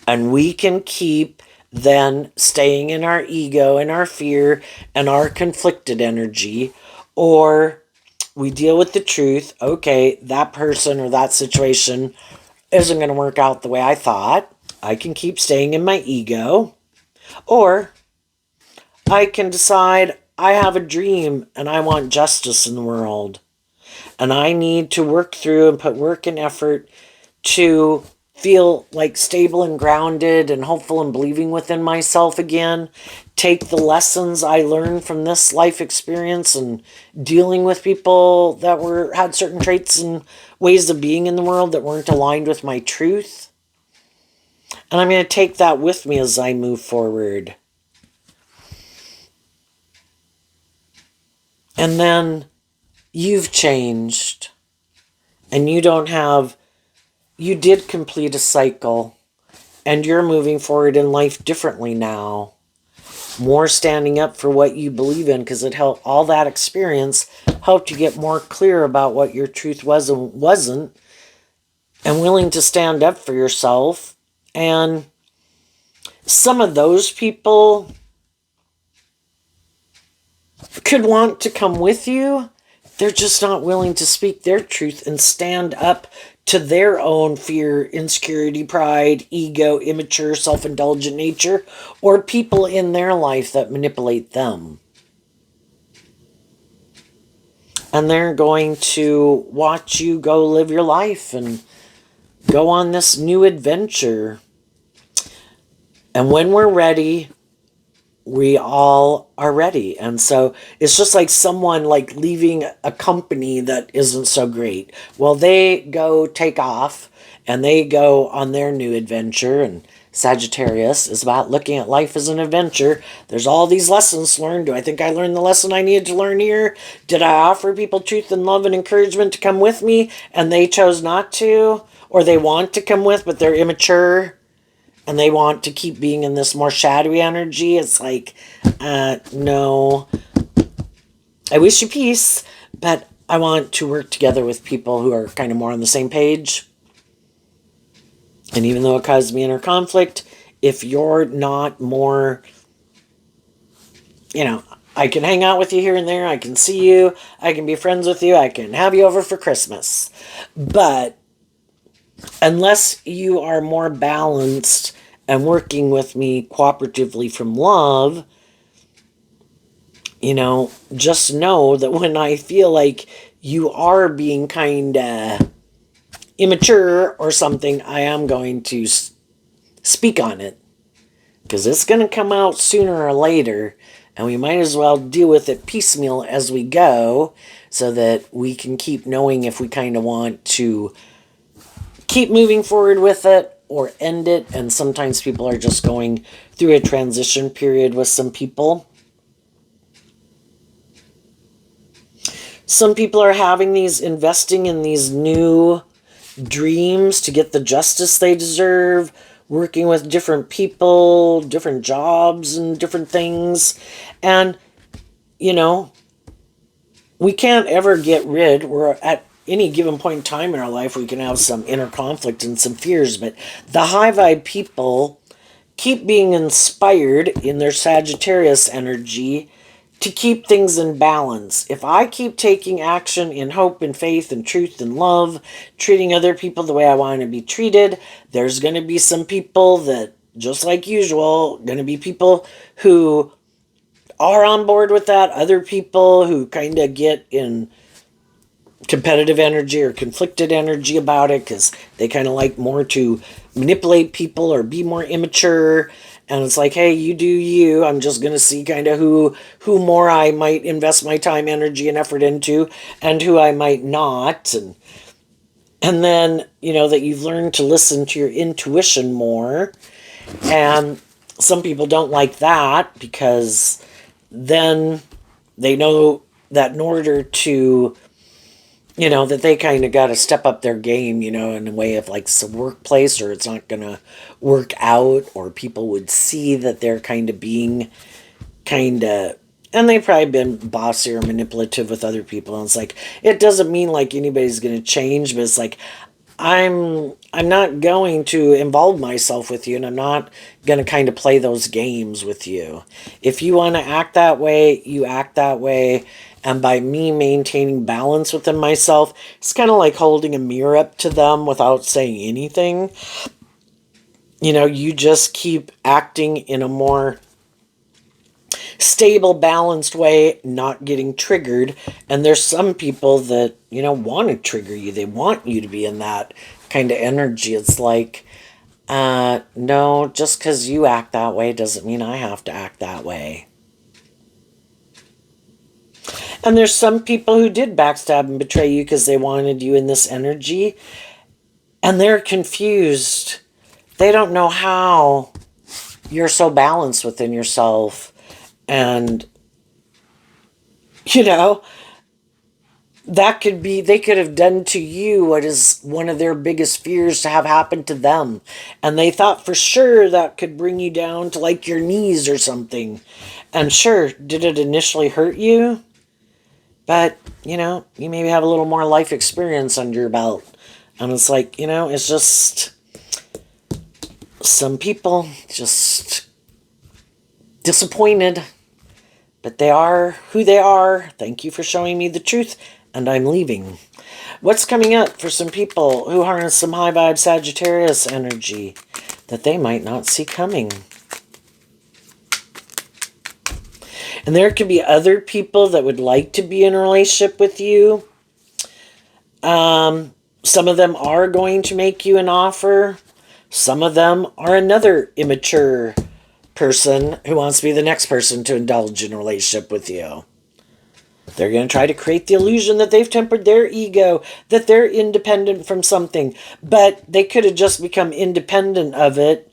And we can keep then staying in our ego and our fear and our conflicted energy, or we deal with the truth. Okay, that person or that situation isn't going to work out the way I thought. I can keep staying in my ego, or I can decide I have a dream and I want justice in the world. And I need to work through and put work and effort to feel like stable and grounded and hopeful and believing within myself again. Take the lessons I learned from this life experience and dealing with people that had certain traits and ways of being in the world that weren't aligned with my truth. And I'm going to take that with me as I move forward. And then you've changed. And you did complete a cycle. And you're moving forward in life differently now. more standing up for what you believe in, because it helped, all that experience helped you get more clear about what your truth was and wasn't, and willing to stand up for yourself. And some of those people could want to come with you. They're just not willing to speak their truth and stand up to their own fear, insecurity, pride, ego, immature, self-indulgent nature, or people in their life that manipulate them. And they're going to watch you go live your life and go on this new adventure. And when we're ready, we all are ready. And so it's just like someone like leaving a company that isn't so great. Well, they go take off and they go on their new adventure. And Sagittarius is about looking at life as an adventure. There's all these lessons learned. Do I think I learned the lesson I needed to learn here? Did I offer people truth and love and encouragement to come with me and they chose not to? Or they want to come with, but they're immature and they want to keep being in this more shadowy energy? It's like, no. I wish you peace, but I want to work together with people who are kind of more on the same page. And even though it causes me inner conflict, if you're not more, I can hang out with you here and there, I can see you, I can be friends with you, I can have you over for Christmas. But unless you are more balanced and working with me cooperatively from love, just know that when I feel like you are being kind of immature or something, I am going to speak on it. Because it's going to come out sooner or later, and we might as well deal with it piecemeal as we go, so that we can keep knowing if we kind of want to keep moving forward with it or end it. And sometimes people are just going through a transition period with some people. Some people are investing in these new dreams to get the justice they deserve, working with different people, different jobs and different things. And, we can't ever get rid, we're at any given point in time in our life, we can have some inner conflict and some fears, but the high vibe people keep being inspired in their Sagittarius energy to keep things in balance. If I keep taking action in hope and faith and truth and love, treating other people the way I want to be treated, there's going to be some people that, just like usual, going to be people who are on board with that, other people who kind of get in competitive energy or conflicted energy about it because they kind of like more to manipulate people or be more immature. And it's like, hey, you do you. I'm just going to see kind of who more I might invest my time, energy, and effort into, and who I might not. And then, that you've learned to listen to your intuition more. And some people don't like that, because then they know that in order to, that they kind of got to step up their game, in a way of like some workplace, or it's not going to work out, or people would see that they're kind of being and they've probably been bossy or manipulative with other people. And it's like, it doesn't mean like anybody's going to change, but it's like, I'm not going to involve myself with you, and I'm not going to kind of play those games with you. If you want to act that way, you act that way. And by me maintaining balance within myself, it's kind of like holding a mirror up to them without saying anything. You just keep acting in a more stable, balanced way, not getting triggered. And there's some people that, want to trigger you. They want you to be in that kind of energy. It's like, no, just because you act that way doesn't mean I have to act that way. And there's some people who did backstab and betray you because they wanted you in this energy. And they're confused. They don't know how you're so balanced within yourself. And, that could be, they could have done to you what is one of their biggest fears to have happen to them. And they thought for sure that could bring you down to like your knees or something. And sure, did it initially hurt you? But, you know, you maybe have a little more life experience under your belt. And it's like, you know, it's just some people just disappointed. But they are who they are. Thank you for showing me the truth, and I'm leaving. What's coming up for some people who harness some high vibe Sagittarius energy that they might not see coming? And there could be other people that would like to be in a relationship with you. Some of them are going to make you an offer. Some of them are another immature person who wants to be the next person to indulge in a relationship with you. They're going to try to create the illusion that they've tempered their ego, that they're independent from something. But they could have just become independent of it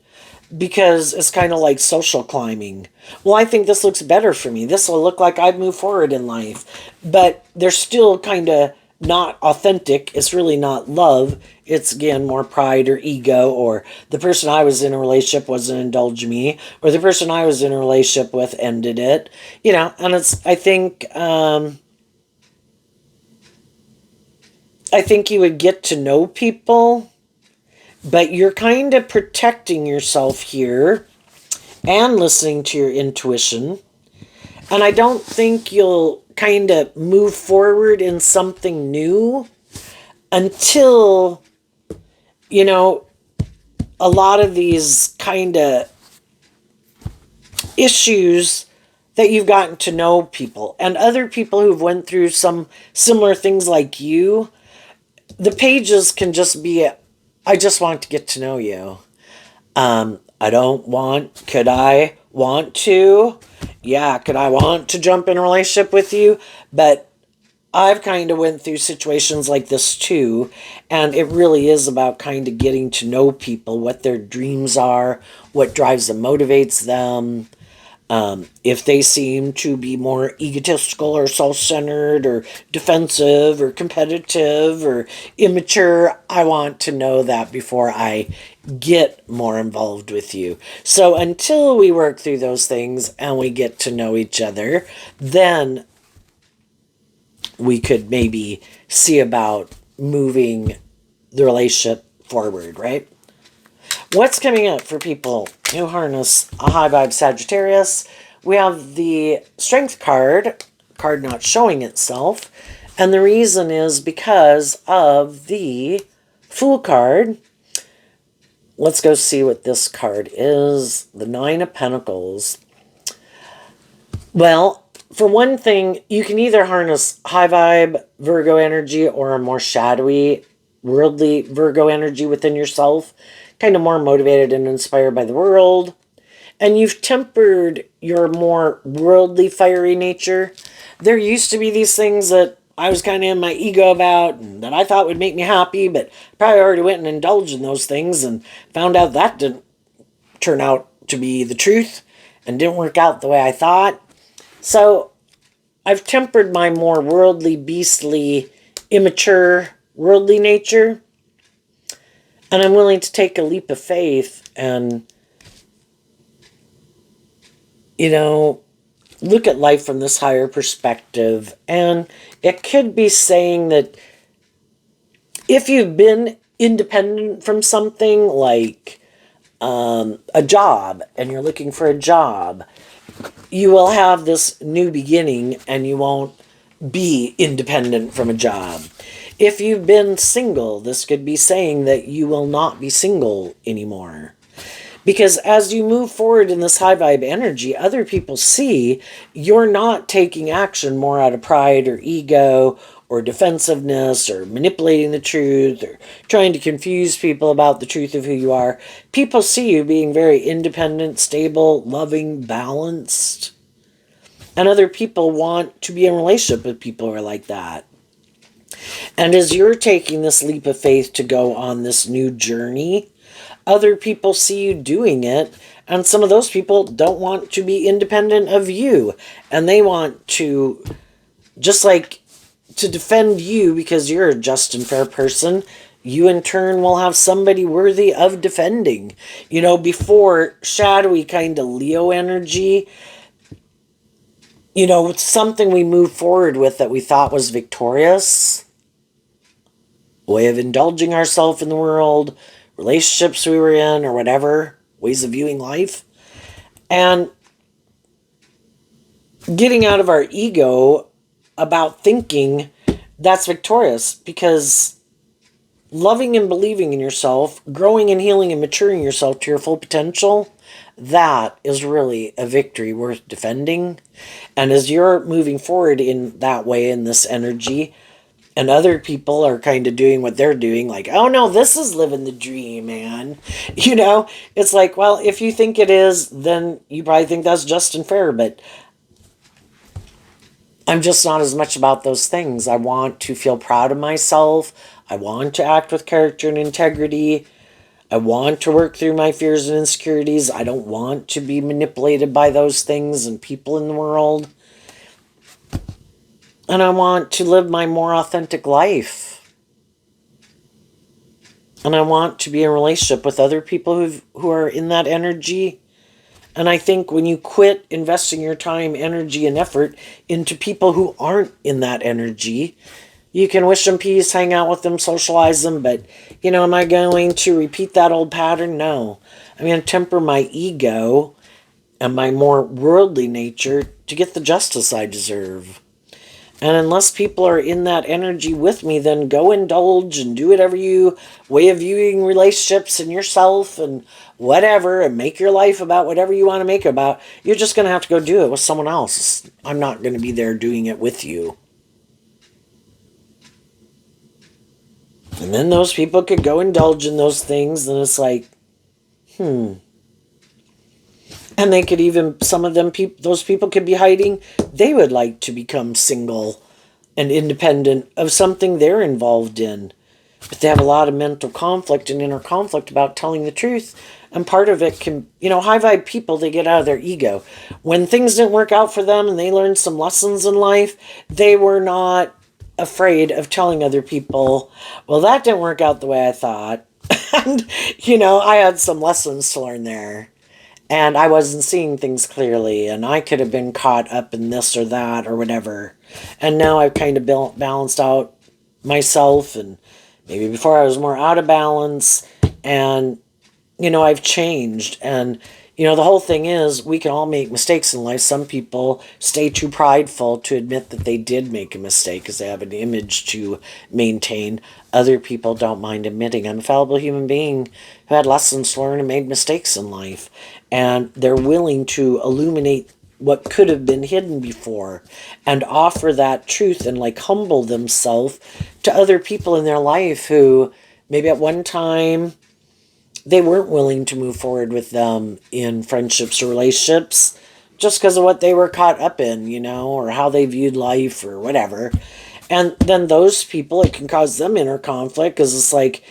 because it's kind of like social climbing. Well, I think this looks better for me. This will look like I've moved forward in life. But they're still kind of not authentic. It's really not love. It's, again, more pride or ego, or the person I was in a relationship wasn't indulging me, or the person I was in a relationship with ended it. You know, and it's, I think you would get to know people, but you're kind of protecting yourself here and listening to your intuition. And I don't think you'll kind of move forward in something new until, you know, a lot of these kind of issues that you've gotten to know people and other people who've went through some similar things like you. The pages can just be, I just want to get to know you. I don't want, could I want to? Yeah, could I want to jump in a relationship with you? But I've kind of went through situations like this too, and it really is about kind of getting to know people, what their dreams are, what drives them, motivates them. If they seem to be more egotistical or self-centered or defensive or competitive or immature, I want to know that before I get more involved with you. So until we work through those things and we get to know each other, then we could maybe see about moving the relationship forward, right? What's coming up for people who harness a high vibe Sagittarius? We have the Strength card not showing itself. And the reason is because of the Fool card. Let's go see what this card is. The Nine of Pentacles. Well, for one thing, you can either harness high vibe Virgo energy or a more shadowy, worldly Virgo energy within yourself, kind of more motivated and inspired by the world. And you've tempered your more worldly, fiery nature. There used to be these things that I was kind of in my ego about and that I thought would make me happy, but probably already went and indulged in those things and found out that didn't turn out to be the truth and didn't work out the way I thought. So I've tempered my more worldly, beastly, immature, worldly nature. And I'm willing to take a leap of faith and, you know, look at life from this higher perspective. And it could be saying that if you've been independent from something like a job and you're looking for a job, you will have this new beginning and you won't be independent from a job. If you've been single, this could be saying that you will not be single anymore. Because as you move forward in this high vibe energy, other people see you're not taking action more out of pride or ego or defensiveness or manipulating the truth or trying to confuse people about the truth of who you are. People see you being very independent, stable, loving, balanced. And other people want to be in a relationship with people who are like that. And as you're taking this leap of faith to go on this new journey, other people see you doing it, and some of those people don't want to be independent of you, and they want to, just like to defend you because you're a just and fair person, you in turn will have somebody worthy of defending. Before shadowy kind of Leo energy, something we moved forward with that we thought was victorious, way of indulging ourselves in the world, relationships we were in, or whatever, ways of viewing life. And getting out of our ego about thinking that's victorious, because loving and believing in yourself, growing and healing and maturing yourself to your full potential, that is really a victory worth defending. And as you're moving forward in that way, in this energy, and other people are kind of doing what they're doing, like, oh no, this is living the dream, man. It's like, well, if you think it is, then you probably think that's just and fair, but I'm just not as much about those things. I want to feel proud of myself. I want to act with character and integrity. I want to work through my fears and insecurities. I don't want to be manipulated by those things and people in the world. And I want to live my more authentic life. And I want to be in a relationship with other people who are in that energy. And I think when you quit investing your time, energy, and effort into people who aren't in that energy, you can wish them peace, hang out with them, socialize them, but, am I going to repeat that old pattern? No. I'm going to temper my ego and my more worldly nature to get the justice I deserve. And unless people are in that energy with me, then go indulge and do whatever way of viewing relationships and yourself and whatever, and make your life about whatever you want to make it about. You're just going to have to go do it with someone else. I'm not going to be there doing it with you. And then those people could go indulge in those things, and it's like, And they could even, some of them, those people could be hiding. They would like to become single and independent of something they're involved in. But they have a lot of mental conflict and inner conflict about telling the truth. And part of it can, high vibe people, they get out of their ego. When things didn't work out for them and they learned some lessons in life, they were not afraid of telling other people, well, that didn't work out the way I thought. And, I had some lessons to learn there. And I wasn't seeing things clearly, and I could have been caught up in this or that or whatever. And now I've kind of balanced out myself, and maybe before I was more out of balance, and, I've changed. And, the whole thing is we can all make mistakes in life. Some people stay too prideful to admit that they did make a mistake because they have an image to maintain. Other people don't mind admitting. I'm a fallible human being who had lessons to learn and made mistakes in life. And they're willing to illuminate what could have been hidden before and offer that truth and humble themselves to other people in their life who maybe at one time they weren't willing to move forward with them in friendships or relationships just because of what they were caught up in, or how they viewed life or whatever. And then those people, it can cause them inner conflict because it's like,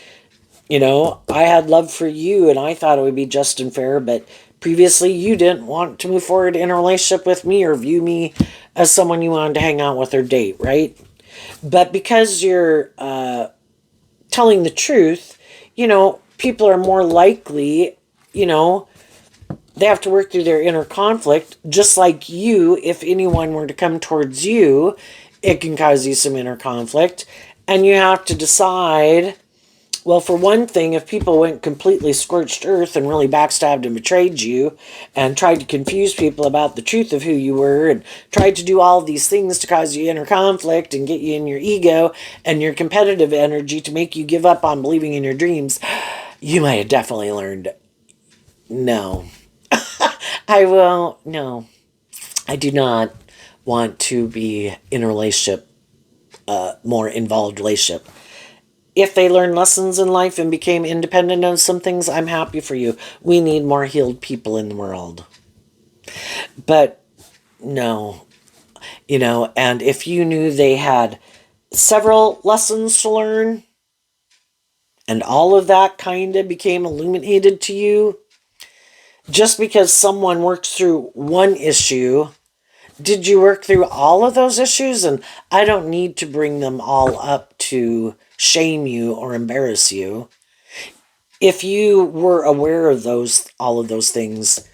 I had love for you and I thought it would be just and fair, but previously you didn't want to move forward in a relationship with me or view me as someone you wanted to hang out with or date, right? But because you're telling the truth, people are more likely, they have to work through their inner conflict, just like you. If anyone were to come towards you, it can cause you some inner conflict. And you have to decide, well, for one thing, if people went completely scorched earth and really backstabbed and betrayed you and tried to confuse people about the truth of who you were and tried to do all of these things to cause you inner conflict and get you in your ego and your competitive energy to make you give up on believing in your dreams, you might have definitely learned, no. No. I do not want to be in a relationship, more involved relationship. If they learned lessons in life and became independent of some things, I'm happy for you. We need more healed people in the world. But no, and if you knew they had several lessons to learn and all of that kind of became illuminated to you, just because someone works through one issue Did you work through all of those issues? And I don't need to bring them all up to shame you or embarrass you. If you were aware of all of those things,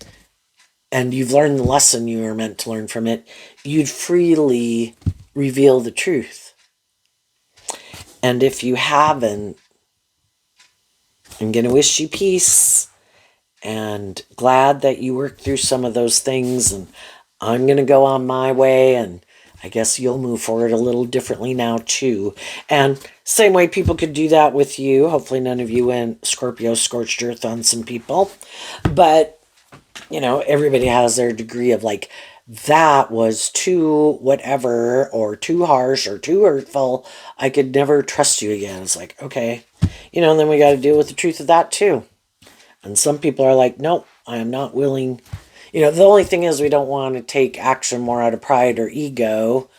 and you've learned the lesson you were meant to learn from it, you'd freely reveal the truth. And if you haven't, I'm going to wish you peace and glad that you worked through some of those things. And I'm going to go on my way, and I guess you'll move forward a little differently now too. And same way people could do that with you. Hopefully none of you went Scorpio scorched earth on some people. But, you know, everybody has their degree of like, that was too whatever, or too harsh, or too hurtful. I could never trust you again. It's like, okay. You know, and then we got to deal with the truth of that too. And some people are like, nope, I am not willing. You know, the only thing is we don't want to take action more out of pride or ego,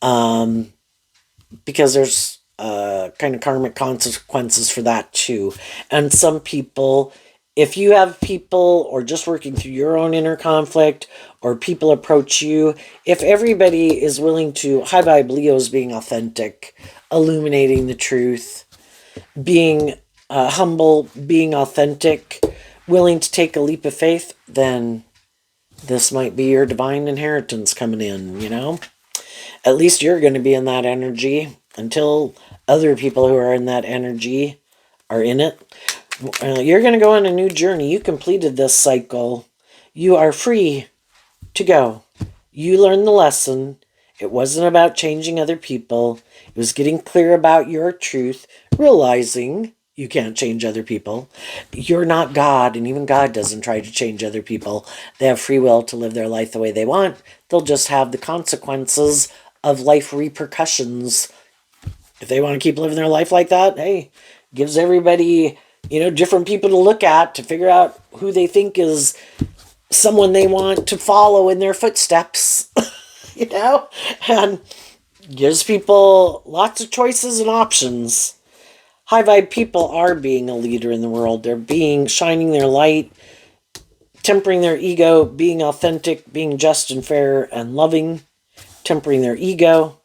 because there's kind of karmic consequences for that too. And some people, if you have people, or just working through your own inner conflict, or people approach you, if everybody is willing to, high vibe Leos being authentic, illuminating the truth, being humble, being authentic, willing to take a leap of faith, then this might be your divine inheritance coming in, you know? At least you're going to be in that energy until other people who are in that energy are in it. You're going to go on a new journey. You completed this cycle. You are free to go. You learned the lesson. It wasn't about changing other people. It was getting clear about your truth, realizing you can't change other people. You're not God, and even God doesn't try to change other people. They have free will to live their life the way they want. They'll just have the consequences of life repercussions. If they want to keep living their life like that, hey, gives everybody, you know, different people to look at to figure out who they think is someone they want to follow in their footsteps, you know, and gives people lots of choices and options. High vibe people are being a leader in the world. They're shining their light, tempering their ego, being authentic, being just and fair and loving, tempering their ego,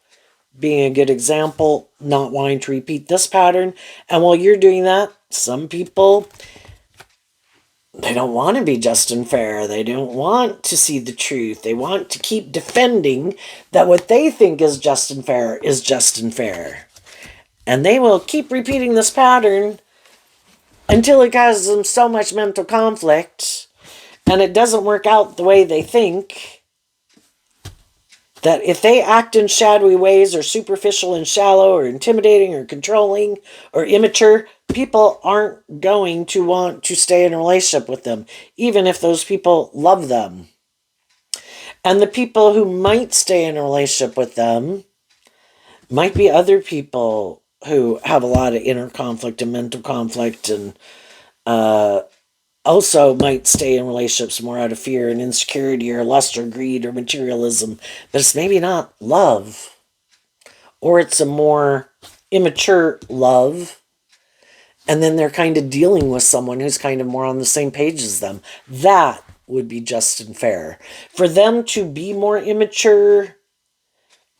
being a good example, not wanting to repeat this pattern. And while you're doing that, some people, they don't want to be just and fair. They don't want to see the truth. They want to keep defending that what they think is just and fair is just and fair. And they will keep repeating this pattern until it causes them so much mental conflict and it doesn't work out the way they think, that if they act in shadowy ways, or superficial and shallow, or intimidating, or controlling, or immature, people aren't going to want to stay in a relationship with them, even if those people love them. And the people who might stay in a relationship with them might be other people who have a lot of inner conflict and mental conflict, and also might stay in relationships more out of fear and insecurity, or lust, or greed, or materialism. But it's maybe not love, or it's a more immature love, and then they're kind of dealing with someone who's kind of more on the same page as them. That would be just and fair. For them to be more immature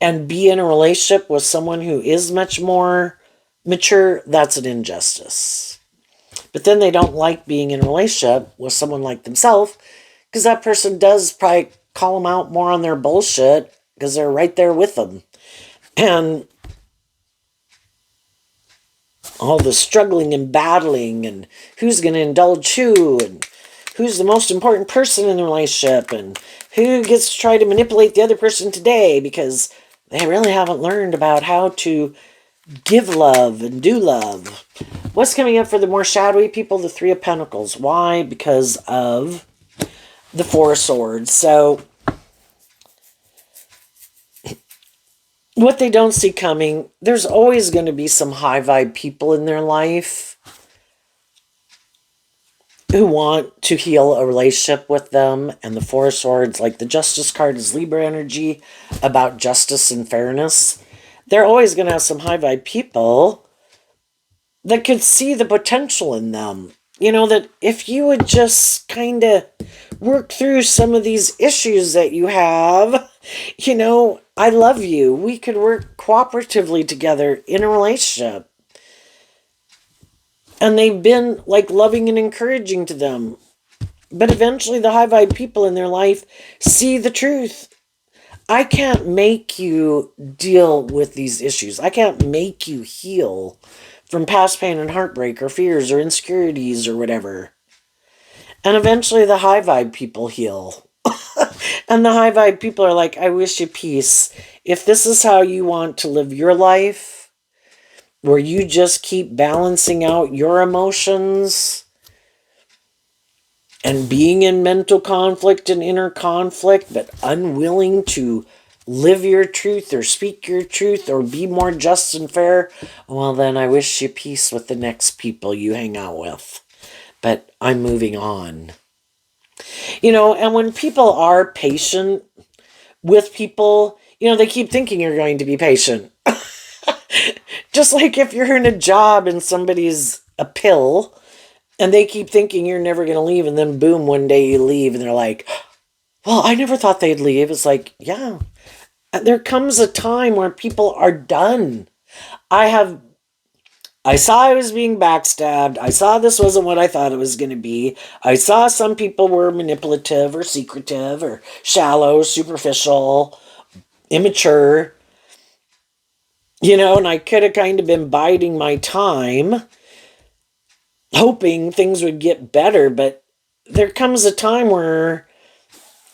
and be in a relationship with someone who is much more mature, that's an injustice. But then they don't like being in a relationship with someone like themselves, because that person does probably call them out more on their bullshit because they're right there with them. And all the struggling and battling, and who's going to indulge who, and who's the most important person in the relationship, and who gets to try to manipulate the other person today, because they really haven't learned about how to give love and do love. What's coming up for the more shadowy people? The Three of Pentacles. Why? Because of the Four of Swords. So what they don't see coming, there's always going to be some high vibe people in their life who want to heal a relationship with them. And the Four of Swords, like the Justice card, is Libra energy, about justice and fairness. They're always going to have some high vibe people that could see the potential in them. You know, that if you would just kind of work through some of these issues that you have, I love you. We could work cooperatively together in a relationship. And they've been like loving and encouraging to them. But eventually, the high vibe people in their life see the truth. I can't make you deal with these issues. I can't make you heal from past pain and heartbreak or fears or insecurities or whatever. And eventually, the high vibe people heal. And the high vibe people are like, I wish you peace. If this is how you want to live your life, where you just keep balancing out your emotions and being in mental conflict and inner conflict, but unwilling to live your truth or speak your truth or be more just and fair, well, then I wish you peace with the next people you hang out with. But I'm moving on. And when people are patient with people, they keep thinking you're going to be patient. Just like if you're in a job and somebody's a pill and they keep thinking you're never going to leave, and then boom, one day you leave and they're like, well, I never thought they'd leave. It's like, yeah, there comes a time where people are done. I saw I was being backstabbed. I saw this wasn't what I thought it was going to be. I saw some people were manipulative or secretive or shallow, superficial, immature. And I could have kind of been biding my time, hoping things would get better, but there comes a time where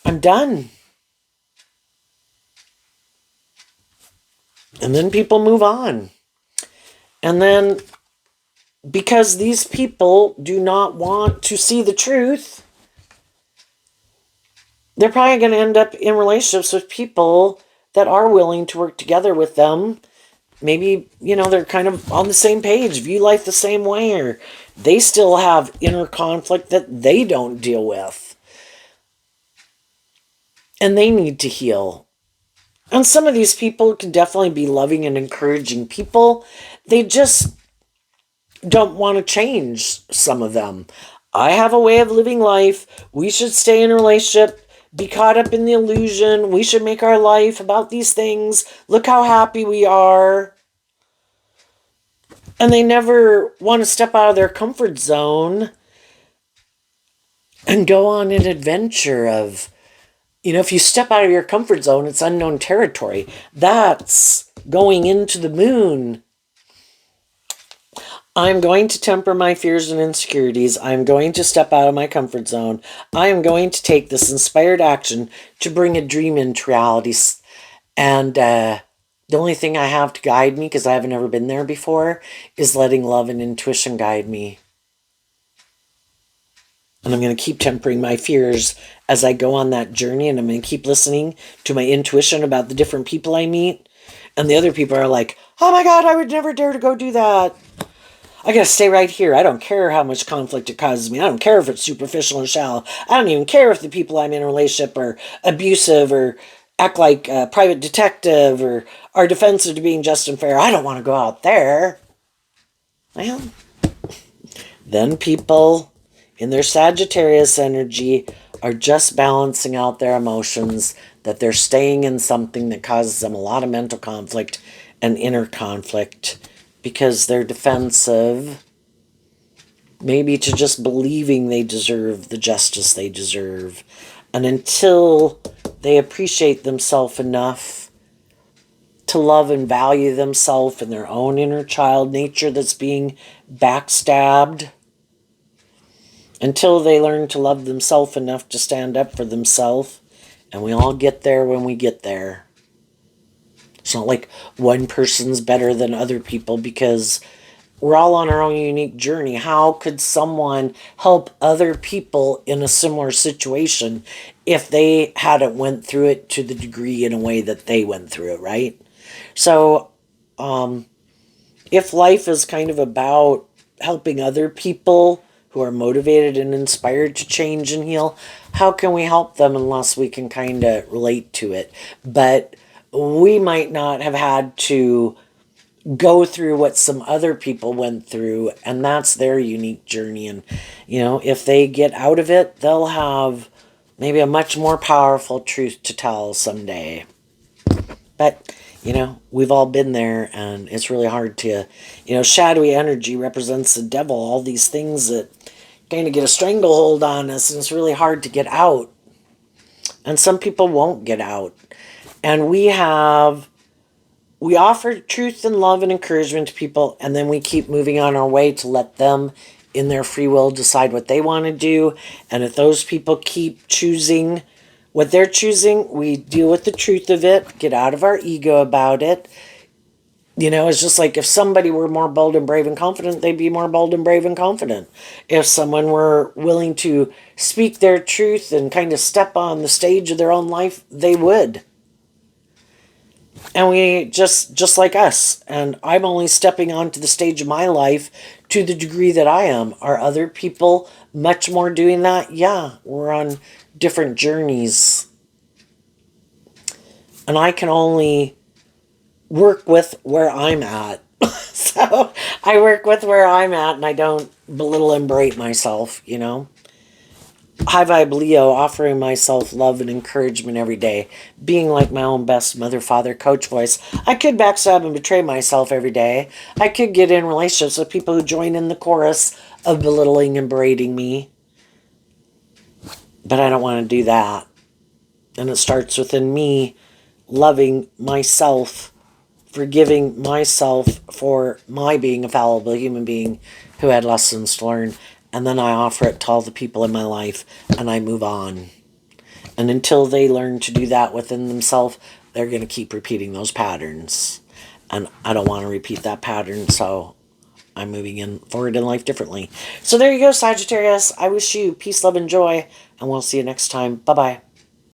I'm done. And then people move on. And then, because these people do not want to see the truth, they're probably going to end up in relationships with people that are willing to work together with them. Maybe, they're kind of on the same page, view life the same way, or they still have inner conflict that they don't deal with. And they need to heal. And some of these people can definitely be loving and encouraging people. They just don't want to change, some of them. I have a way of living life. We should stay in a relationship, be caught up in the illusion. We should make our life about these things. Look how happy we are. And they never want to step out of their comfort zone and go on an adventure of, if you step out of your comfort zone, it's unknown territory. That's going into the moon. I'm going to temper my fears and insecurities. I'm going to step out of my comfort zone. I am going to take this inspired action to bring a dream into reality. And the only thing I have to guide me, because I haven't ever been there before, is letting love and intuition guide me. And I'm going to keep tempering my fears as I go on that journey. And I'm going to keep listening to my intuition about the different people I meet. And the other people are like, oh my God, I would never dare to go do that. I gotta stay right here. I don't care how much conflict it causes me. I don't care if it's superficial and shallow. I don't even care if the people I'm in a relationship are abusive or act like a private detective or are defensive to being just and fair. I don't want to go out there. Well, then people in their Sagittarius energy are just balancing out their emotions, that they're staying in something that causes them a lot of mental conflict and inner conflict, because they're defensive, maybe to just believing they deserve the justice they deserve. And until they appreciate themselves enough to love and value themselves and their own inner child nature that's being backstabbed, until they learn to love themselves enough to stand up for themselves, and we all get there when we get there. It's not like one person's better than other people, because we're all on our own unique journey. How could someone help other people in a similar situation if they hadn't went through it to the degree in a way that they went through it, right? So, if life is kind of about helping other people who are motivated and inspired to change and heal, how can we help them unless we can kind of relate to it? But we might not have had to go through what some other people went through, and that's their unique journey. And if they get out of it, they'll have maybe a much more powerful truth to tell someday. But, we've all been there, and it's really hard to, shadowy energy represents the devil, all these things that kind of get a stranglehold on us, and it's really hard to get out. And some people won't get out. And we offer truth and love and encouragement to people, and then we keep moving on our way to let them, in their free will, decide what they want to do. And if those people keep choosing what they're choosing, we deal with the truth of it, get out of our ego about it. It's just like if somebody were more bold and brave and confident, they'd be more bold and brave and confident. If someone were willing to speak their truth and kind of step on the stage of their own life, they would. And we just like us. And I'm only stepping onto the stage of my life to the degree that I am. Are other people much more doing that? Yeah, we're on different journeys. And I can only work with where I'm at. So I work with where I'm at, and I don't belittle and berate myself, High vibe Leo, offering myself love and encouragement every day, being like my own best mother, father, coach voice. I could backstab and betray myself every day. I could get in relationships with people who join in the chorus of belittling and berating me. But I don't want to do that. And it starts within me loving myself, forgiving myself for my being a fallible human being who had lessons to learn. And then I offer it to all the people in my life, and I move on. And until they learn to do that within themselves, they're going to keep repeating those patterns. And I don't want to repeat that pattern, so I'm moving forward in life differently. So there you go, Sagittarius. I wish you peace, love, and joy, and we'll see you next time. Bye-bye.